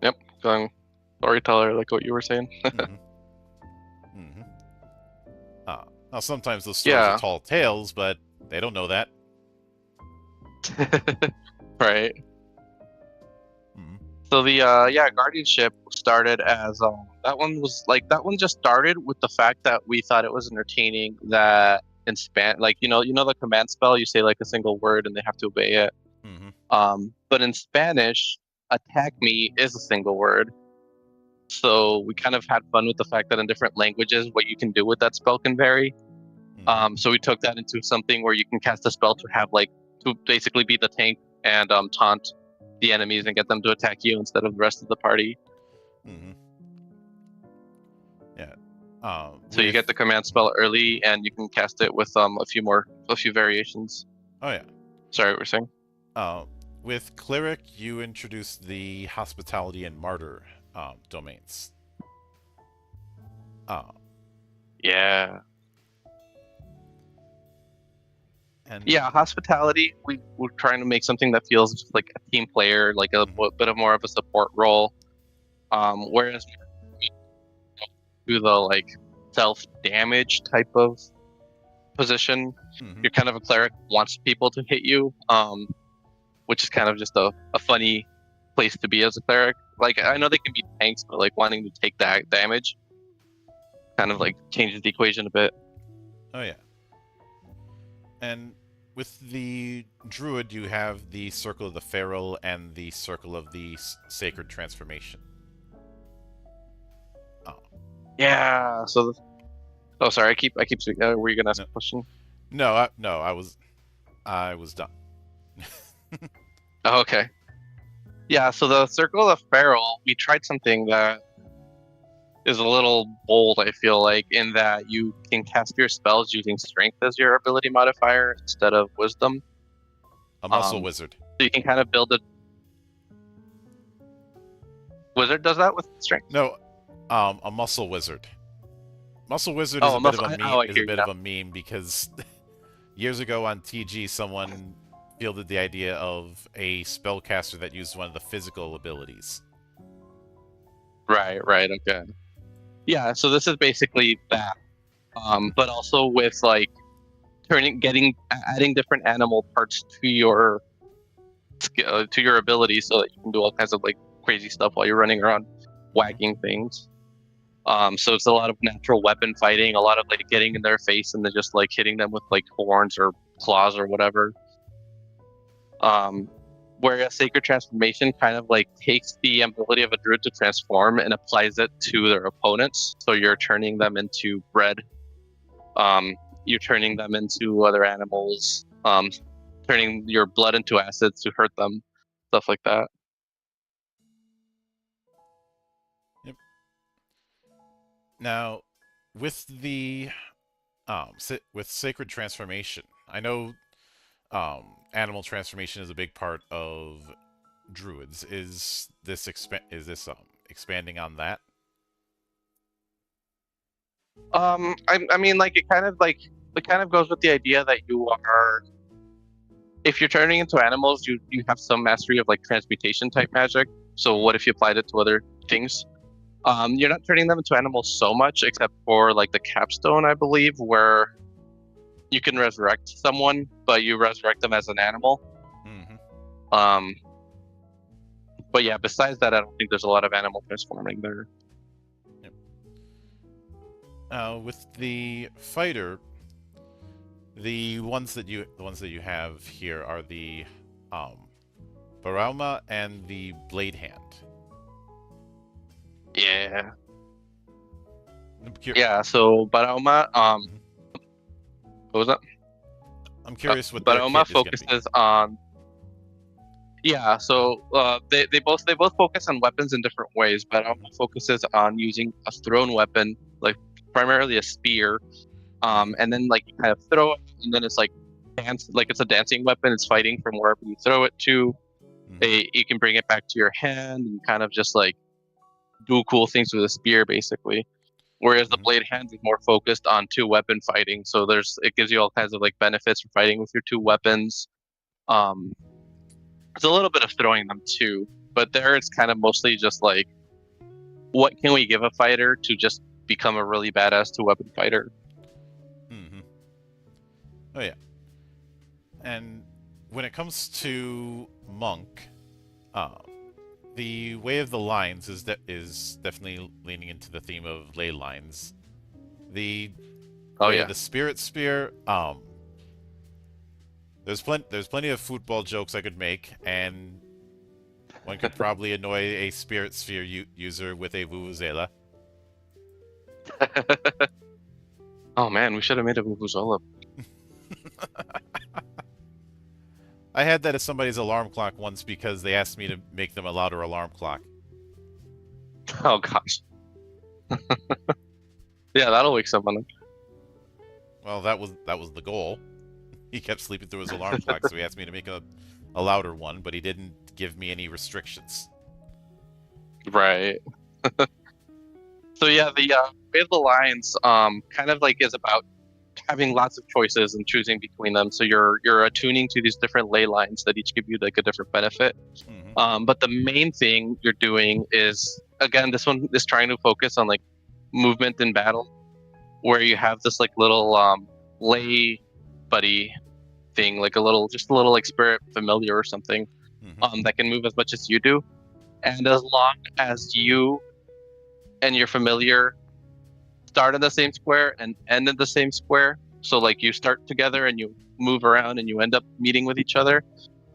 Yep, going storyteller, like what you were saying. Mm-hmm. Mm-hmm. Now, sometimes those stories are tall tales, but they don't know that. Right. Mm-hmm. So the guardianship started as that one just started with the fact that we thought it was entertaining that in like you know the command spell, you say like a single word and they have to obey it. Mm-hmm. But in Spanish, attack me is a single word. So we kind of had fun with the fact that in different languages, what you can do with that spell can vary. Mm-hmm. So we took that into something where you can cast a spell to basically be the tank and taunt the enemies and get them to attack you instead of the rest of the party. Mm-hmm. Yeah. So you get the command spell early, and you can cast it with a few variations. Oh yeah. Sorry, what we're saying. With cleric, you introduce the hospitality and martyr domains. Yeah. And yeah, hospitality. We're trying to make something that feels just like a team player, like a bit of more of a support role. Whereas do the like self damage type of position, you're kind of a cleric who wants people to hit you, which is kind of just a funny place to be as a cleric. Like I know they can be tanks, but like wanting to take that damage kind of like changes the equation a bit. Oh yeah. And with the druid, you have the circle of the feral and the circle of the sacred transformation. Yeah. So, sorry. I keep speaking. Were you gonna ask a question? No, I was done. Oh, okay. Yeah. So the circle of the feral, we tried something that is a little bold. I feel like in that you can cast your spells using strength as your ability modifier instead of wisdom. A muscle wizard. So you can kind of build a wizard does that with strength. No, a muscle wizard. Muscle wizard is a bit of a meme. Of a meme because years ago on TG, someone fielded the idea of a spellcaster that used one of the physical abilities. Right. Okay. Yeah. So this is basically that, but also with like adding different animal parts to your ability, so that you can do all kinds of like crazy stuff while you're running around whacking things. So it's a lot of natural weapon fighting, a lot of like getting in their face and then just like hitting them with like horns or claws or whatever. Whereas Sacred Transformation kind of like takes the ability of a druid to transform and applies it to their opponents. So you're turning them into bread. You're turning them into other animals. Turning your blood into acids to hurt them, stuff like that. Yep. Now, with the with Sacred Transformation, I know animal transformation is a big part of druids. Is this expanding on that? I mean, like it kind of goes with the idea that you are, if you're turning into animals, you have some mastery of like transmutation type magic. So what if you applied it to other things? You're not turning them into animals so much, except for like the capstone, I believe, where you can resurrect someone, but you resurrect them as an animal. Mm-hmm. But yeah, besides that, I don't think there's a lot of animal transforming there. Yep. With the fighter, the ones that you have here are the Barauma and the Blade Hand. Yeah. Yeah. So Barauma, what was that? I'm curious what Barauma focuses on. Yeah, so they both focus on weapons in different ways. Barauma focuses on using a thrown weapon, like primarily a spear, and then like you kind of throw it, and then it's like it's a dancing weapon. It's fighting from wherever you throw it to. You can bring it back to your hand and kind of just like do cool things with a spear, basically. Whereas the blade hand is more focused on two-weapon fighting. So it gives you all kinds of like benefits for fighting with your two weapons. Um, there's a little bit of throwing them too, but there it's kind of mostly just like, what can we give a fighter to just become a really badass two-weapon fighter? Mm-hmm. Oh yeah. And when it comes to Monk, the Way of the Lines is definitely leaning into the theme of ley lines. The Way of the Spirit Spear, there's plenty of football jokes I could make, and one could probably annoy a Spirit Sphere user with a Vuvuzela. Oh man, we should have made a Vuvuzela. I had that as somebody's alarm clock once because they asked me to make them a louder alarm clock. Oh gosh. Yeah, that'll wake someone up. Well, that was the goal. He kept sleeping through his alarm clock, so he asked me to make a louder one, but he didn't give me any restrictions. Right. So yeah, the Way of the Lines kind of like is about having lots of choices and choosing between them. So you're attuning to these different ley lines that each give you like a different benefit. Mm-hmm. But the main thing you're doing is, again, this one is trying to focus on like movement in battle, where you have this like little lay buddy thing, like a little like spirit familiar or something, Mm-hmm. that can move as much as you do. And as long as you and your familiar start in the same square and end in the same square, so like you start together and you move around and you end up meeting with each other,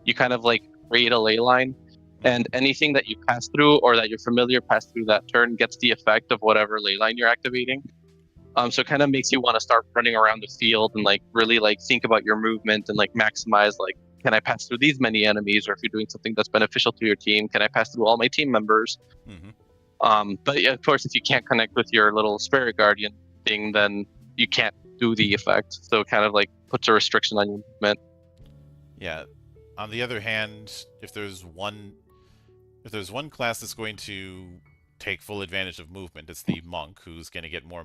you kind of like create a ley line, and anything that you pass through or that your familiar pass through that turn gets the effect of whatever ley line you're activating. So it kind of makes you want to start running around the field and like really like think about your movement and like maximize, like, can I pass through these many enemies? Or if you're doing something that's beneficial to your team, can I pass through all my team members? But yeah, of course, if you can't connect with your little spirit guardian thing, then you can't do the effect. So it kind of like puts a restriction on your movement. Yeah. On the other hand, if there's one class that's going to take full advantage of movement, it's the monk, who's going to get more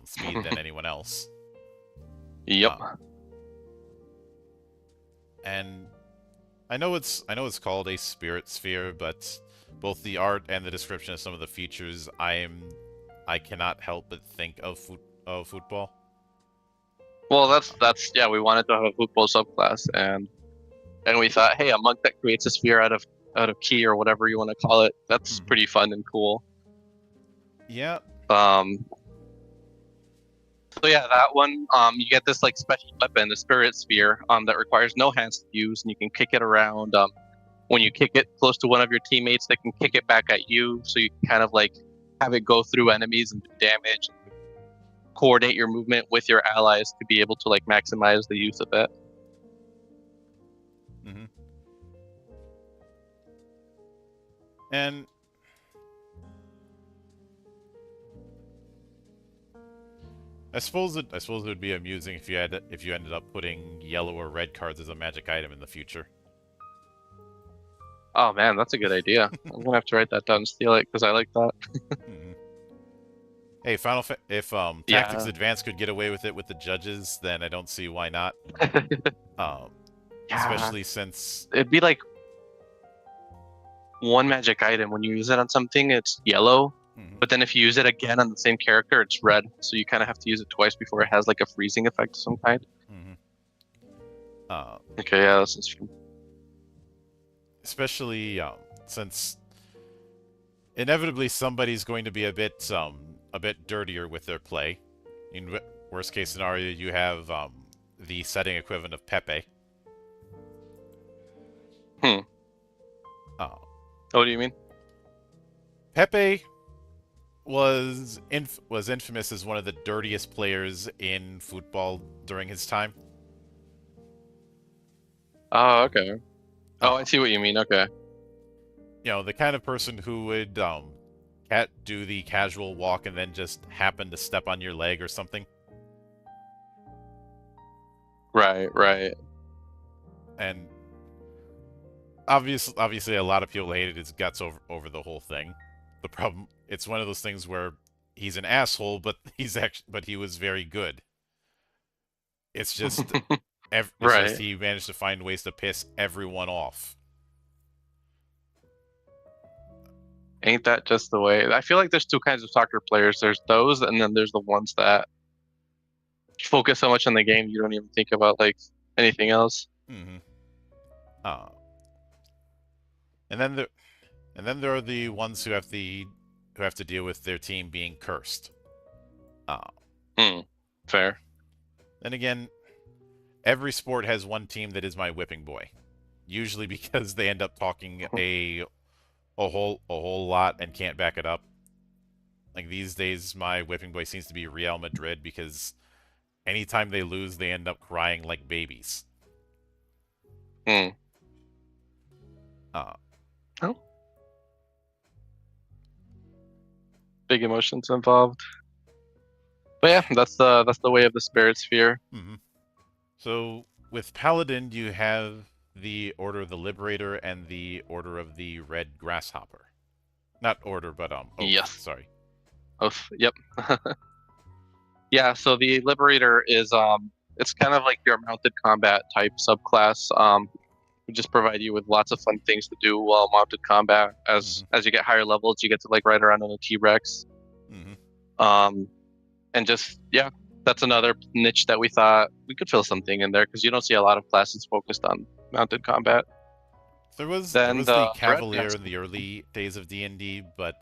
speed than anyone else. Yep. And I know it's called a spirit sphere, but both the art and the description of some of the features, I cannot help but think of football. Well, that's yeah. We wanted to have a football subclass, and we thought, hey, a monk that creates a sphere out of key or whatever you want to call it, that's pretty fun and cool. Yeah. So yeah, that one, you get this like special weapon, the spirit sphere, that requires no hands to use, and you can kick it around. When you kick it close to one of your teammates, they can kick it back at you, so you can kind of like have it go through enemies and do damage, coordinate your movement with your allies to be able to like maximize the use of it. Mm-hmm. And I suppose it would be amusing if you ended up putting yellow or red cards as a magic item in the future. Oh man, that's a good idea. I'm gonna have to write that down and steal it because I like that. Mm-hmm. Hey, if Tactics Advance could get away with it with the judges, then I don't see why not. Especially since it'd be like one magic item. When you use it on something, it's yellow. But then if you use it again on the same character, it's red. So you kind of have to use it twice before it has like a freezing effect of some kind. Okay, yeah, that's true. Especially since inevitably somebody's going to be a bit dirtier with their play. In worst case scenario, you have the setting equivalent of Pepe. What do you mean? Pepe was infamous as one of the dirtiest players in football during his time. Oh, okay. Oh, I see what you mean. Okay. You know, the kind of person who would do the casual walk and then just happen to step on your leg or something. Right. And obviously a lot of people hated his guts over the whole thing. The problem, it's one of those things where he's an asshole, but he was very good. It's just it's just Right. he managed to find ways to piss everyone off. Ain't that just the way? I feel like there's two kinds of soccer players. There's those, and then there's the ones that focus so much on the game you don't even think about like anything else. Mm-hmm. Uh, and then there are the ones who have to deal with their team being cursed. Uh, Hmm. Fair. then again, every sport has one team that is my whipping boy. Usually because they end up talking a whole lot and can't back it up. Like these days, my whipping boy seems to be Real Madrid because anytime they lose, they end up crying like babies. Hmm. Uh, Oh, big emotions involved. But yeah, that's the way of the spirit sphere. mm-hmm. So with Paladin, you have the Order of the Liberator and the Order of the Red Grasshopper. Not order, but oath. Yes. Sorry. Oh, yep. Yeah, so the Liberator is it's kind of like your mounted combat type subclass. We just provide you with lots of fun things to do while mounted combat. Mm-hmm. As you get higher levels, you get to like ride around on a T-Rex. Mm-hmm. Um, and just yeah, that's another niche that we thought we could fill something in there because you don't see a lot of classes focused on mounted combat. There Then was the the Red Cavalier Guys. in the early days of D&D, but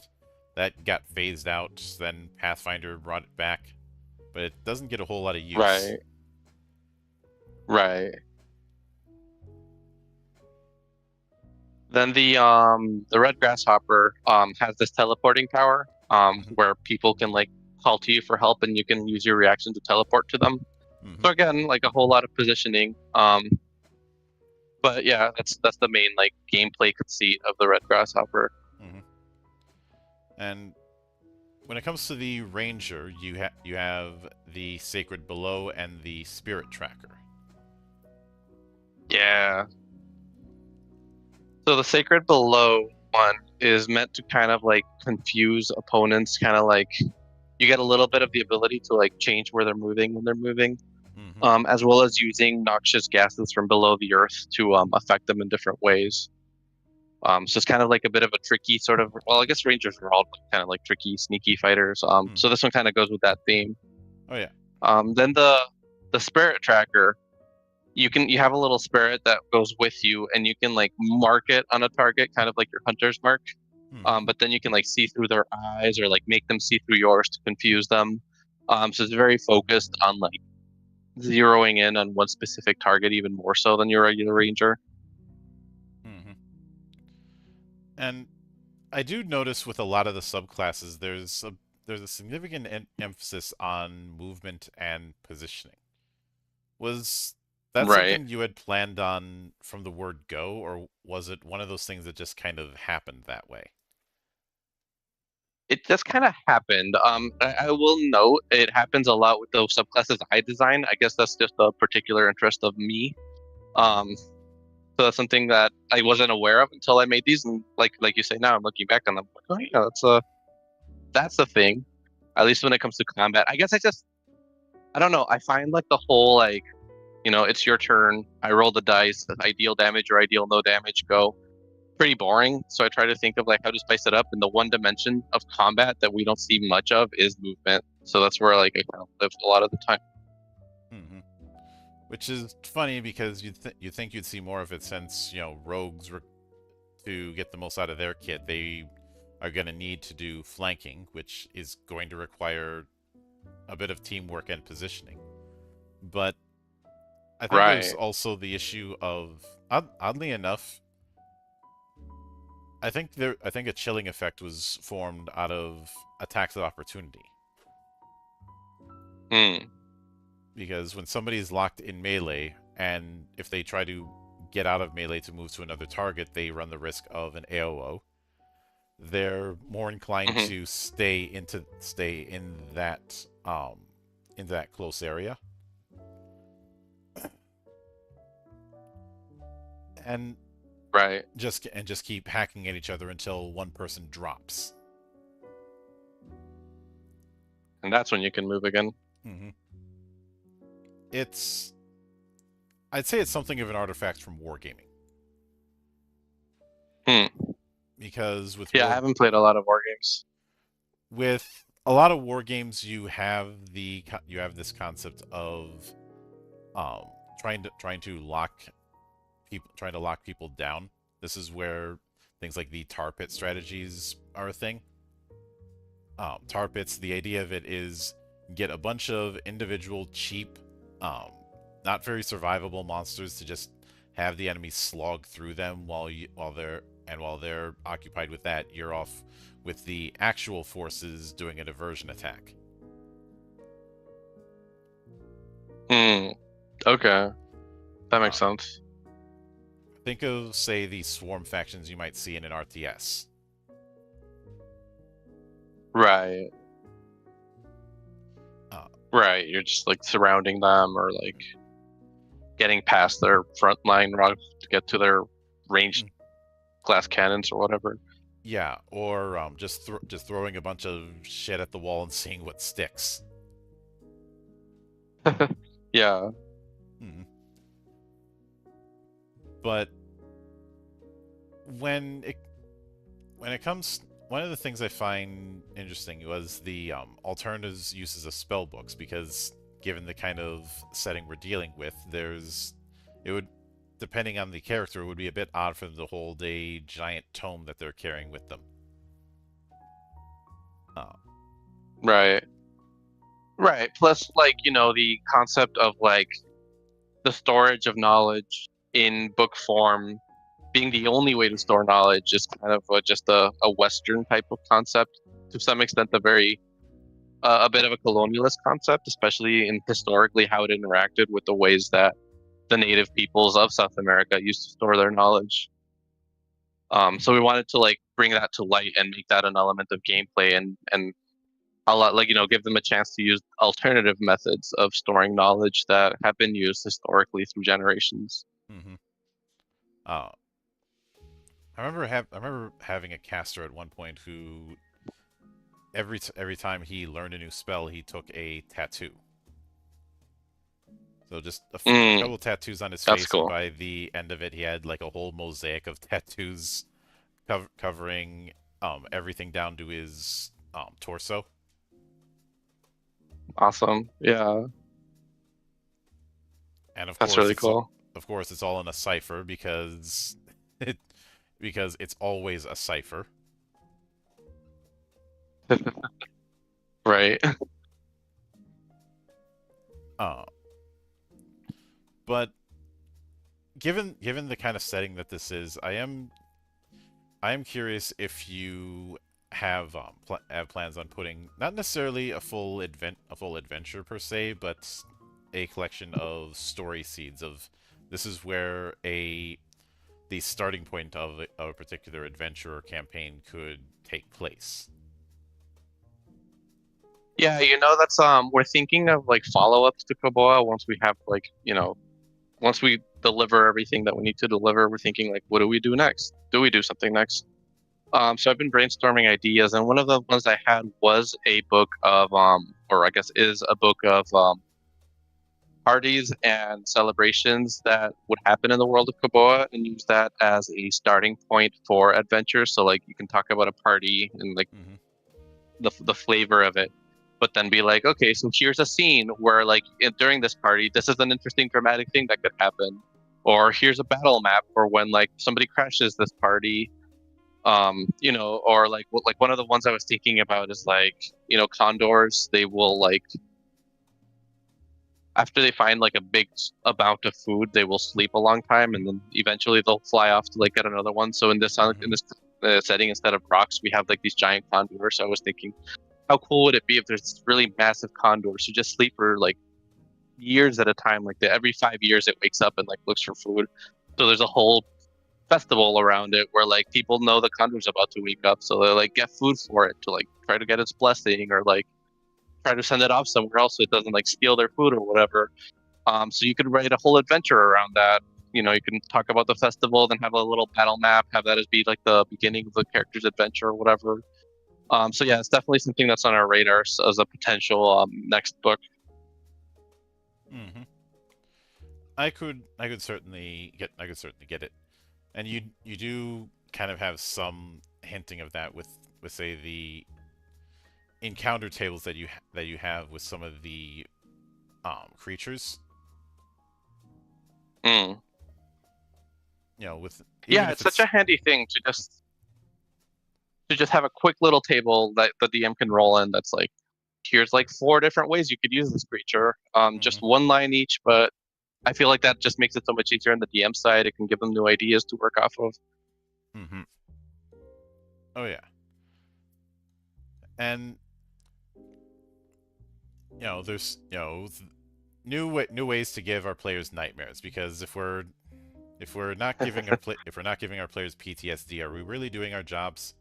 that got phased out. Then Pathfinder brought it back, but it doesn't get a whole lot of use. Right, right. Then the Red Grasshopper has this teleporting power Mm-hmm. where people can like call to you for help and you can use your reaction to teleport to them. Mm-hmm. So again, like a whole lot of positioning. But yeah, that's the main like gameplay conceit of the Red Grasshopper. Mm-hmm. And when it comes to the Ranger, you have the Sacred Below and the Spirit Tracker. Yeah. So the Sacred Below one is meant to kind of like confuse opponents, kind of like you get a little bit of the ability to like change where they're moving when they're moving, Mm-hmm. as well as using noxious gases from below the earth to affect them in different ways. So it's kind of like a bit of a tricky sort of. Well, I guess Rangers are all kind of like tricky, sneaky fighters. So this one kind of goes with that theme. Oh yeah. Then the Spirit Tracker, you have a little spirit that goes with you, and you can like mark it on a target, kind of like your hunter's mark. Mm-hmm. But then you can like see through their eyes or like make them see through yours to confuse them. So it's very focused on like zeroing in on one specific target even more so than your regular ranger. Mm-hmm. And I do notice with a lot of the subclasses, there's a significant emphasis on movement and positioning. Was that Right. something you had planned on from the word go, or was it one of those things that just kind of happened that way? It just kind of happened. I will note it happens a lot with those subclasses I design. I guess that's just a particular interest of me. Um, so that's something that I wasn't aware of until I made these, and like you say now, I'm looking back on them. Like, oh yeah, that's a thing. At least when it comes to combat, I guess I don't know. I find like the whole like it's your turn. I roll the dice. Ideal damage or ideal no damage go. Pretty boring. So I try to think of like how to spice it up. And the one dimension of combat that we don't see much of is movement. So that's where like I kind of lived a lot of the time. Mm-hmm. Which is funny because you'd think you'd see more of it since rogues to get the most out of their kit, they are going to need to do flanking, which is going to require a bit of teamwork and positioning. But I think there's Right. also the issue of, oddly enough, I think a chilling effect was formed out of attacks of opportunity. Hmm. Because when somebody's locked in melee, and if they try to get out of melee to move to another target, they run the risk of an AOO. They're more inclined Hmm. to stay in that close area. And Right. just keep hacking at each other until one person drops. And that's when you can move again. Mm-hmm. I'd say it's something of an artifact from wargaming. Because with I haven't played a lot of war games. With a lot of war games, you have this concept of trying to lock people down. This is where things like the tar pit strategies are a thing. Tar pits, the idea of it is get a bunch of individual cheap, not very survivable monsters to just have the enemy slog through them while they're occupied with that, you're off with the actual forces doing a diversion attack. Okay. That makes sense. Think of, say, the swarm factions you might see in an RTS. Right. Right, you're just like surrounding them or like getting past their front line to get to their ranged glass cannons or whatever. Yeah, or just throwing a bunch of shit at the wall and seeing what sticks. Yeah. But when it comes, one of the things I find interesting was the alternatives uses of spell books, because given the kind of setting we're dealing with, depending on the character, it would be a bit odd for them to hold a giant tome that they're carrying with them. Right. Right. Plus, like, the concept of like the storage of knowledge in book form being the only way to store knowledge is kind of just a Western type of concept. To some extent, a bit of a colonialist concept, especially in historically how it interacted with the ways that the native peoples of South America used to store their knowledge. So we wanted to like bring that to light and make that an element of gameplay and a lot, like, give them a chance to use alternative methods of storing knowledge that have been used historically through generations. I remember having a caster at one point who every time he learned a new spell, he took a tattoo. So just a couple tattoos on his face, cool. And by the end of it, he had like a whole mosaic of tattoos covering everything down to his torso. Awesome. Yeah. And of That's course, really cool. Of course, it's all in a cipher because it's always a cipher. Right. But given the kind of setting that this is, I am curious if you have plans on putting not necessarily a full adventure per se, but a collection of story seeds of this is where the starting point of a particular adventure or campaign could take place. Yeah, that's we're thinking of like follow-ups to Koboa once we have like, once we deliver everything that we need to deliver, we're thinking like, what do we do next? Do we do something next? So I've been brainstorming ideas, and one of the ones I had was a book of or I guess is a book of parties and celebrations that would happen in the world of Koboa, and use that as a starting point for adventure. So like you can talk about a party and like the flavor of it, but then be like, okay, so here's a scene where like during this party, this is an interesting dramatic thing that could happen, or here's a battle map for when like somebody crashes this party. Or like one of the ones I was thinking about is like, condors, they will like, after they find like a big amount of food, they will sleep a long time, and then eventually they'll fly off to like get another one. So in this setting, instead of rocks, we have like these giant condors. So I was thinking, how cool would it be if there's this really massive condors who just sleep for like years at a time? Like every 5 years it wakes up and like looks for food. So there's a whole festival around it where like people know the condor's about to wake up, so they like get food for it to like try to get its blessing, or like try to send it off somewhere else so it doesn't like steal their food or whatever. So you could write a whole adventure around that. You can talk about the festival, then have a little battle map, have that as be like the beginning of the character's adventure or whatever. So yeah, it's definitely something that's on our radar as a potential next book. Mm-hmm. I could certainly get it, and you do kind of have some hinting of that with say the encounter tables that you have with some of the creatures. Mm. You know, with even Yeah, if it's such a it's handy thing to just have a quick little table that the DM can roll in. That's like, here's like 4 different ways you could use this creature. hmm Just one line each, but I feel like that just makes it so much easier on the DM side. It can give them new ideas to work off of. hmm oh yeah, and there's new ways to give our players nightmares, because if we're not giving if we're not giving our players PTSD, are we really doing our jobs?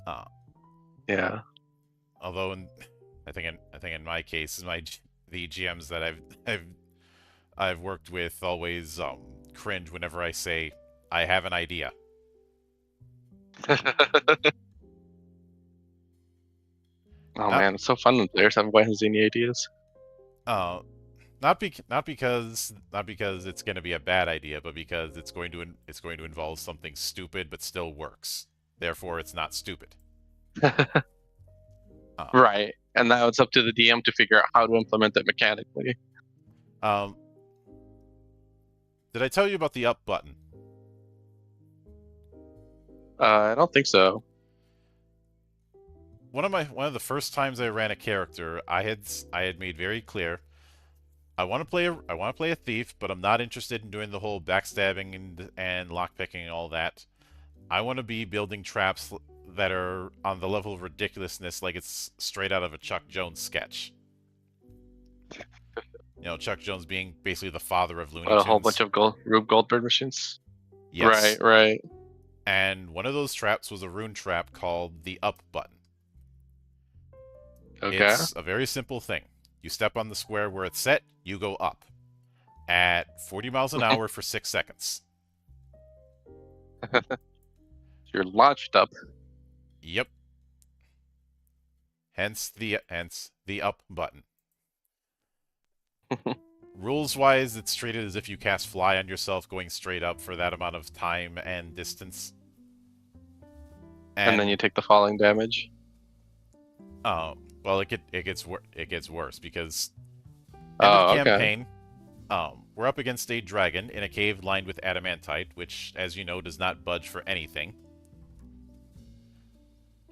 Uh, Yeah. Although I think in my case, the GMs that I've worked with always cringe whenever I say I have an idea. Oh Not man, it's so fun when players have has any ideas. uh not because it's going to be a bad idea, but because it's going to involve something stupid but still works. Therefore, it's not stupid. Uh, Right. And now it's up to the DM to figure out how to implement it mechanically. um, did I tell you about the up button? I don't think so. One of the first times I ran a character, I had made very clear I want to play a thief, but I'm not interested in doing the whole backstabbing and lockpicking and all that. I want to be building traps that are on the level of ridiculousness, like it's straight out of a Chuck Jones sketch. Chuck Jones being basically the father of Looney A whole bunch Tunes. of Rube Goldberg machines. Yes. Right, right. And one of those traps was a rune trap called the up button. Okay. It's a very simple thing. You step on the square where it's set, you go up at 40 miles an hour for 6 seconds. You're launched up. Yep. Hence the up button. Rules-wise, it's treated as if you cast Fly on yourself going straight up for that amount of time and distance. And then you take the falling damage. Well, it gets worse because end of Oh, okay. campaign, we're up against a dragon in a cave lined with adamantite, which, as you know, does not budge for anything.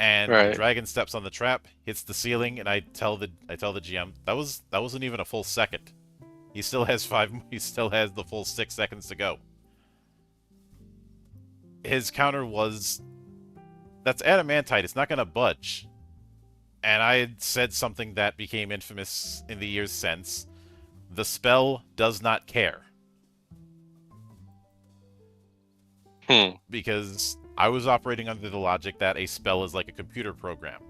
And the Right. dragon steps on the trap, hits the ceiling, and I tell the GM that wasn't even a full second. He still has the full 6 seconds to go. His counter was, that's adamantite, it's not gonna budge. And I had said something that became infamous in the years since. The spell does not care. Because I was operating under the logic that a spell is like a computer program.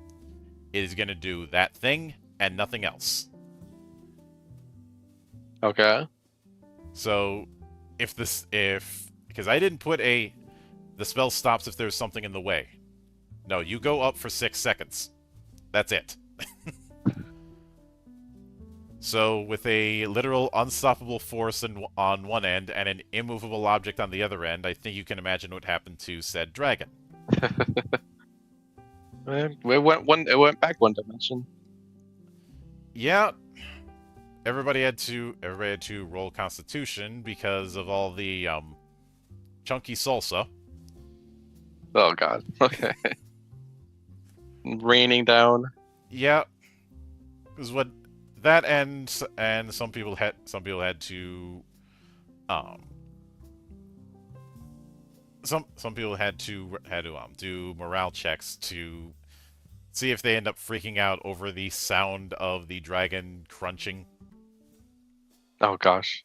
It is going to do that thing and nothing else. Okay. So, because I didn't put the spell stops if there's something in the way. No, you go up for 6 seconds. That's it. So, with a literal unstoppable force on one end and an immovable object on the other end, I think you can imagine what happened to said dragon. It went back one dimension. Yeah, everybody had to roll Constitution because of all the chunky salsa. Oh god. Okay. Raining down. Yeah, because what that and some people had to some people had to do morale checks to see if they end up freaking out over the sound of the dragon crunching. Oh gosh.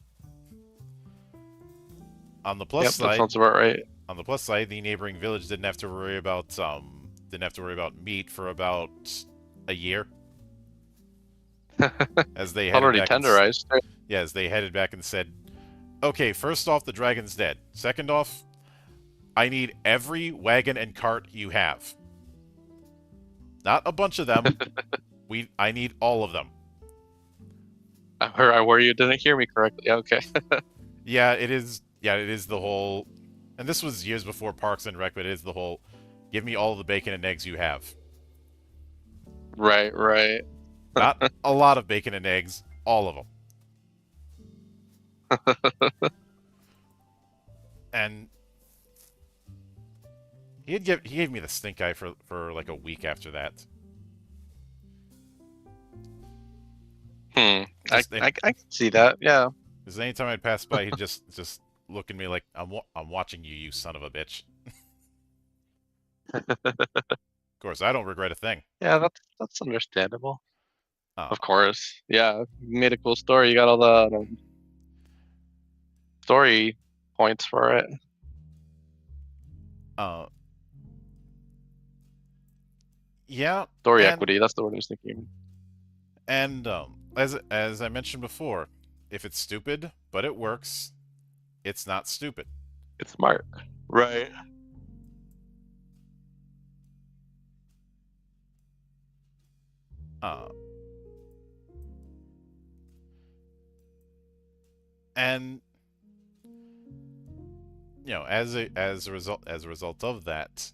On the plus That side, sounds about right. on the plus side, the neighboring village didn't have to worry about meat for about a year. As they headed Already back tenderized. as they headed back and said, "Okay, first off, the dragon's dead. Second off, I need every wagon and cart you have. Not a bunch of them. I need all of them. I worry you didn't hear me correctly. Okay. Yeah, it is. Yeah, it is the whole. And this was years before Parks and Rec, but it is the whole. Give me all the bacon and eggs you have. Right, right. Not a lot of bacon and eggs, all of them. And he gave me the stink eye for like a week after that. I can see that. Yeah. Because anytime I'd pass by, he'd just look at me like I'm watching you, you son of a bitch. Of course, I don't regret a thing. Yeah, that's understandable. Oh. Of course. Yeah, you made a cool story. You got all the story points for it. Yeah. Story equity, that's the word I was thinking. And as I mentioned before, if it's stupid but it works, it's not stupid. It's smart. Right. And you know, as a result of that,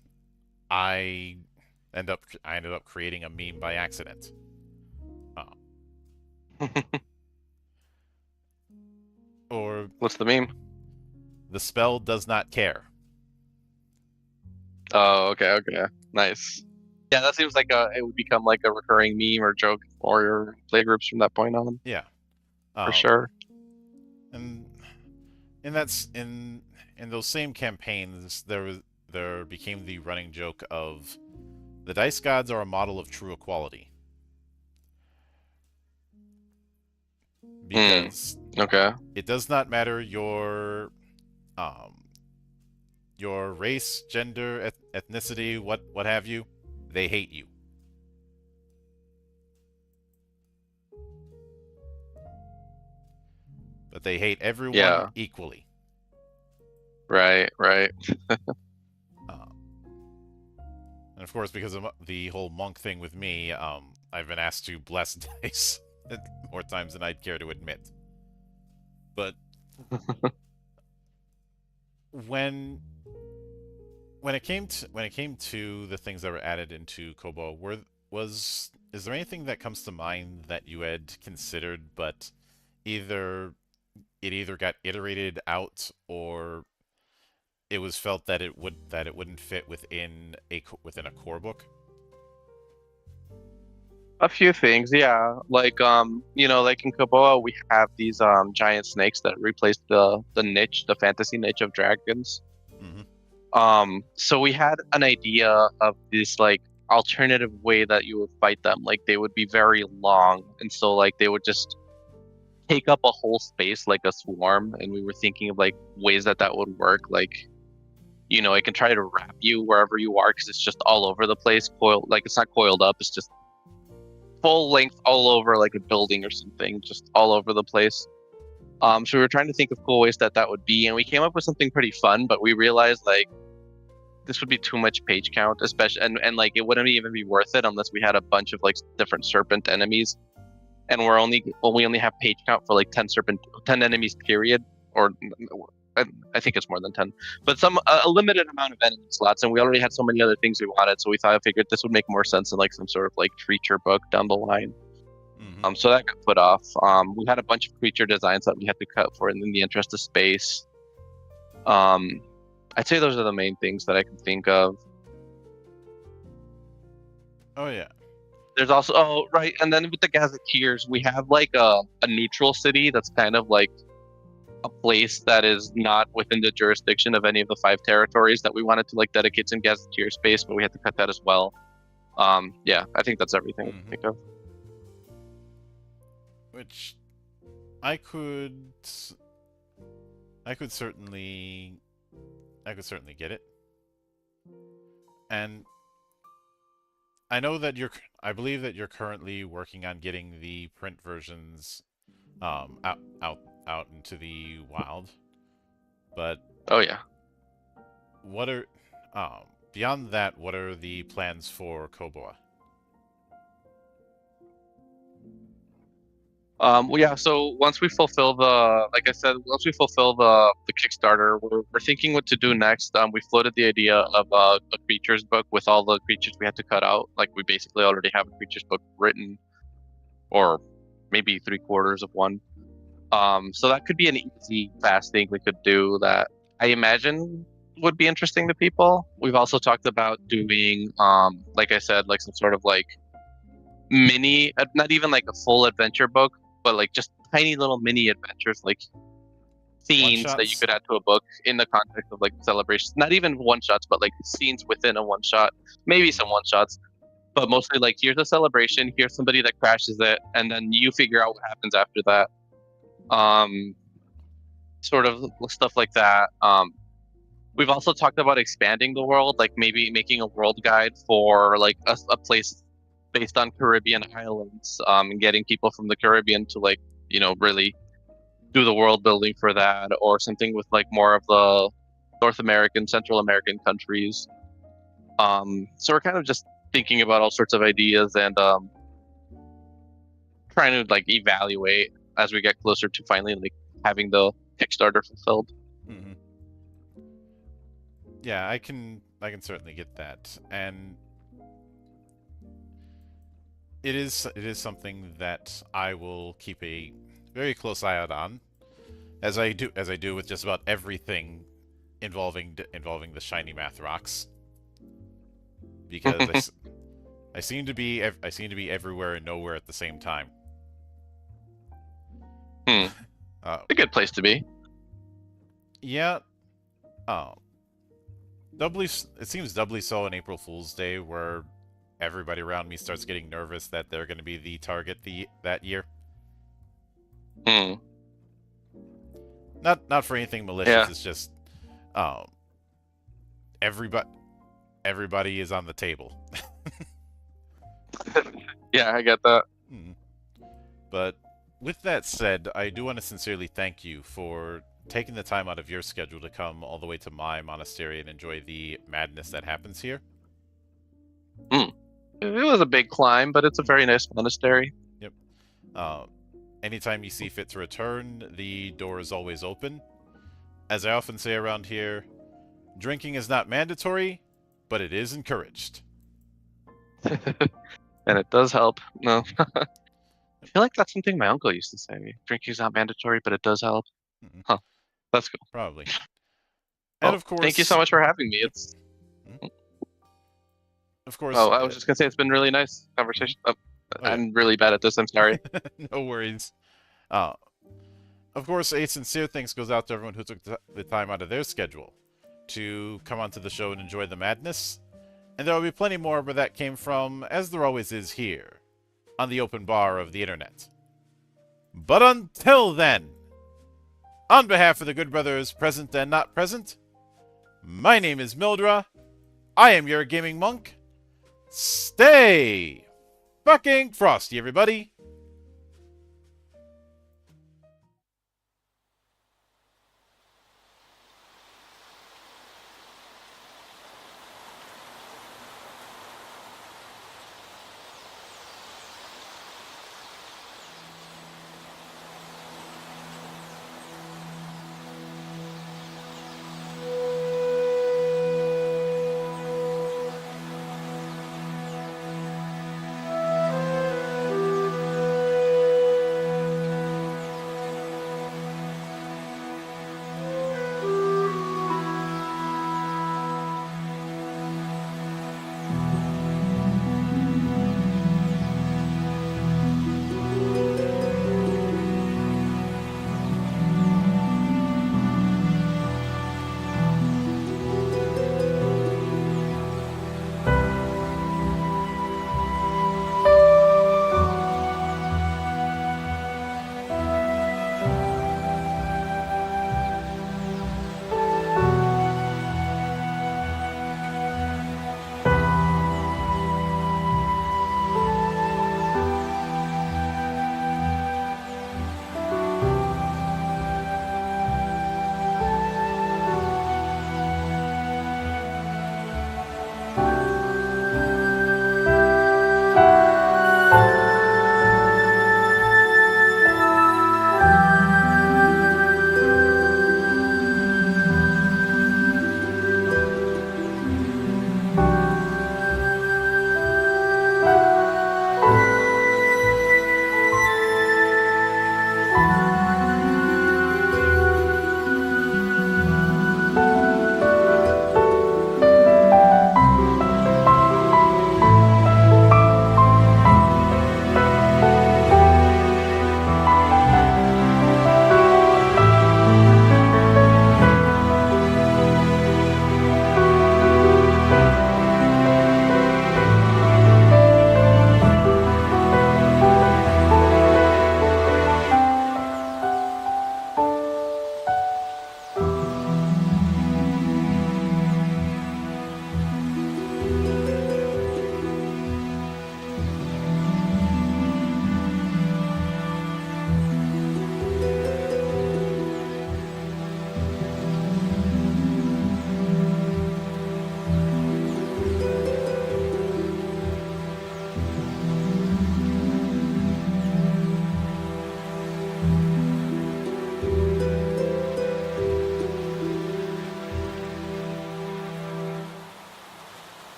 I ended up creating a meme by accident. Or what's the meme? The spell does not care. Oh, okay, nice. Yeah, that seems like it would become like a recurring meme or joke for your playgroups from that point on. Yeah, for sure. And in those same campaigns, there became the running joke of the dice gods are a model of true equality. Because it does not matter your race, gender, ethnicity, what have you, they hate you. But they hate everyone equally. Right. And of course, because of the whole monk thing with me, I've been asked to bless dice more times than I'd care to admit. But when it came to the things that were added into Koboa, is there anything that comes to mind that you had considered, but either got iterated out or it was felt that it wouldn't fit within a core book? A few things, yeah. Like like in Koboa, we have these giant snakes that replace the fantasy niche of dragons. Mm-hmm. So we had an idea of this like alternative way that you would fight them. Like they would be very long, and so like they would just take up a whole space like a swarm. And we were thinking of like ways that would work. Like, it can try to wrap you wherever you are because it's just all over the place. It's not coiled up. It's just full length all over like a building or something, just all over the place. So we were trying to think of cool ways that would be, and we came up with something pretty fun, but we realized like this would be too much page count, especially and like it wouldn't even be worth it unless we had a bunch of like different serpent enemies, and we only have page count for like 10 enemies period, or I think it's more than 10, but a limited amount of enemy slots, and we already had so many other things we wanted, so I figured this would make more sense in like some sort of like creature book down the line. Mm-hmm. So that got put off. We had a bunch of creature designs that we had to cut for in the interest of space. I'd say those are the main things that I can think of. Oh yeah. There's also and then with the Gazetteers, we have like a neutral city that's kind of like a place that is not within the jurisdiction of any of the 5 territories that we wanted to like dedicate some Gazetteer space, but we had to cut that as well. Yeah, I think that's everything I can think of. Which I could certainly get it. And I believe that you're currently working on getting the print versions out into the wild. But oh yeah. what are beyond that? What are the plans for Koboa? Well, yeah. So once we fulfill the, like I said, once we fulfill the Kickstarter, we're thinking what to do next. We floated the idea of a creatures book with all the creatures we had to cut out. Like we basically already have a creatures book written, or maybe 3/4 of one. So that could be an easy, fast thing we could do that I imagine would be interesting to people. We've also talked about doing, like I said, like some sort of like mini, not even like a full adventure book, but like just tiny little mini adventures, like scenes that you could add to a book in the context of like celebrations. Not even one shots, but like scenes within a one shot, maybe some one shots, but mostly like here's a celebration, here's somebody that crashes it, and then you figure out what happens after that. Sort of stuff like that. We've also talked about expanding the world, like maybe making a world guide for like a place based on Caribbean islands, and getting people from the Caribbean to like, really do the world building for that, or something with like more of the North American, Central American countries. So we're kind of just thinking about all sorts of ideas and trying to like evaluate as we get closer to finally like having the Kickstarter fulfilled. Mm-hmm. Yeah, I can certainly get that, and it is something that I will keep a very close eye out on, as I do with just about everything involving the shiny math rocks, because I seem to be everywhere and nowhere at the same time. A good place to be. Yeah. It seems doubly so on April Fool's Day, where everybody around me starts getting nervous that they're going to be the target that year. Not for anything malicious. Yeah. It's just everybody is on the table. Yeah, I get that. But with that said, I do want to sincerely thank you for taking the time out of your schedule to come all the way to my monastery and enjoy the madness that happens here. It was a big climb, but it's a very nice monastery. Yep. Anytime you see fit to return, the door is always open. As I often say around here, drinking is not mandatory, but it is encouraged. And it does help. No. I feel like that's something my uncle used to say. Drinking is not mandatory, but it does help. Huh. That's cool. Probably. And of course, thank you so much for having me. It's of course. Oh, I was just gonna say it's been really nice conversation. I'm really bad at this. I'm sorry. No worries. Of course, a sincere thanks goes out to everyone who took the time out of their schedule to come onto the show and enjoy the madness. And there will be plenty more where that came from, as there always is here on the open bar of the internet. But until then, on behalf of the good brothers present and not present, my name is Mildra. I am your gaming monk. Stay fucking frosty, everybody.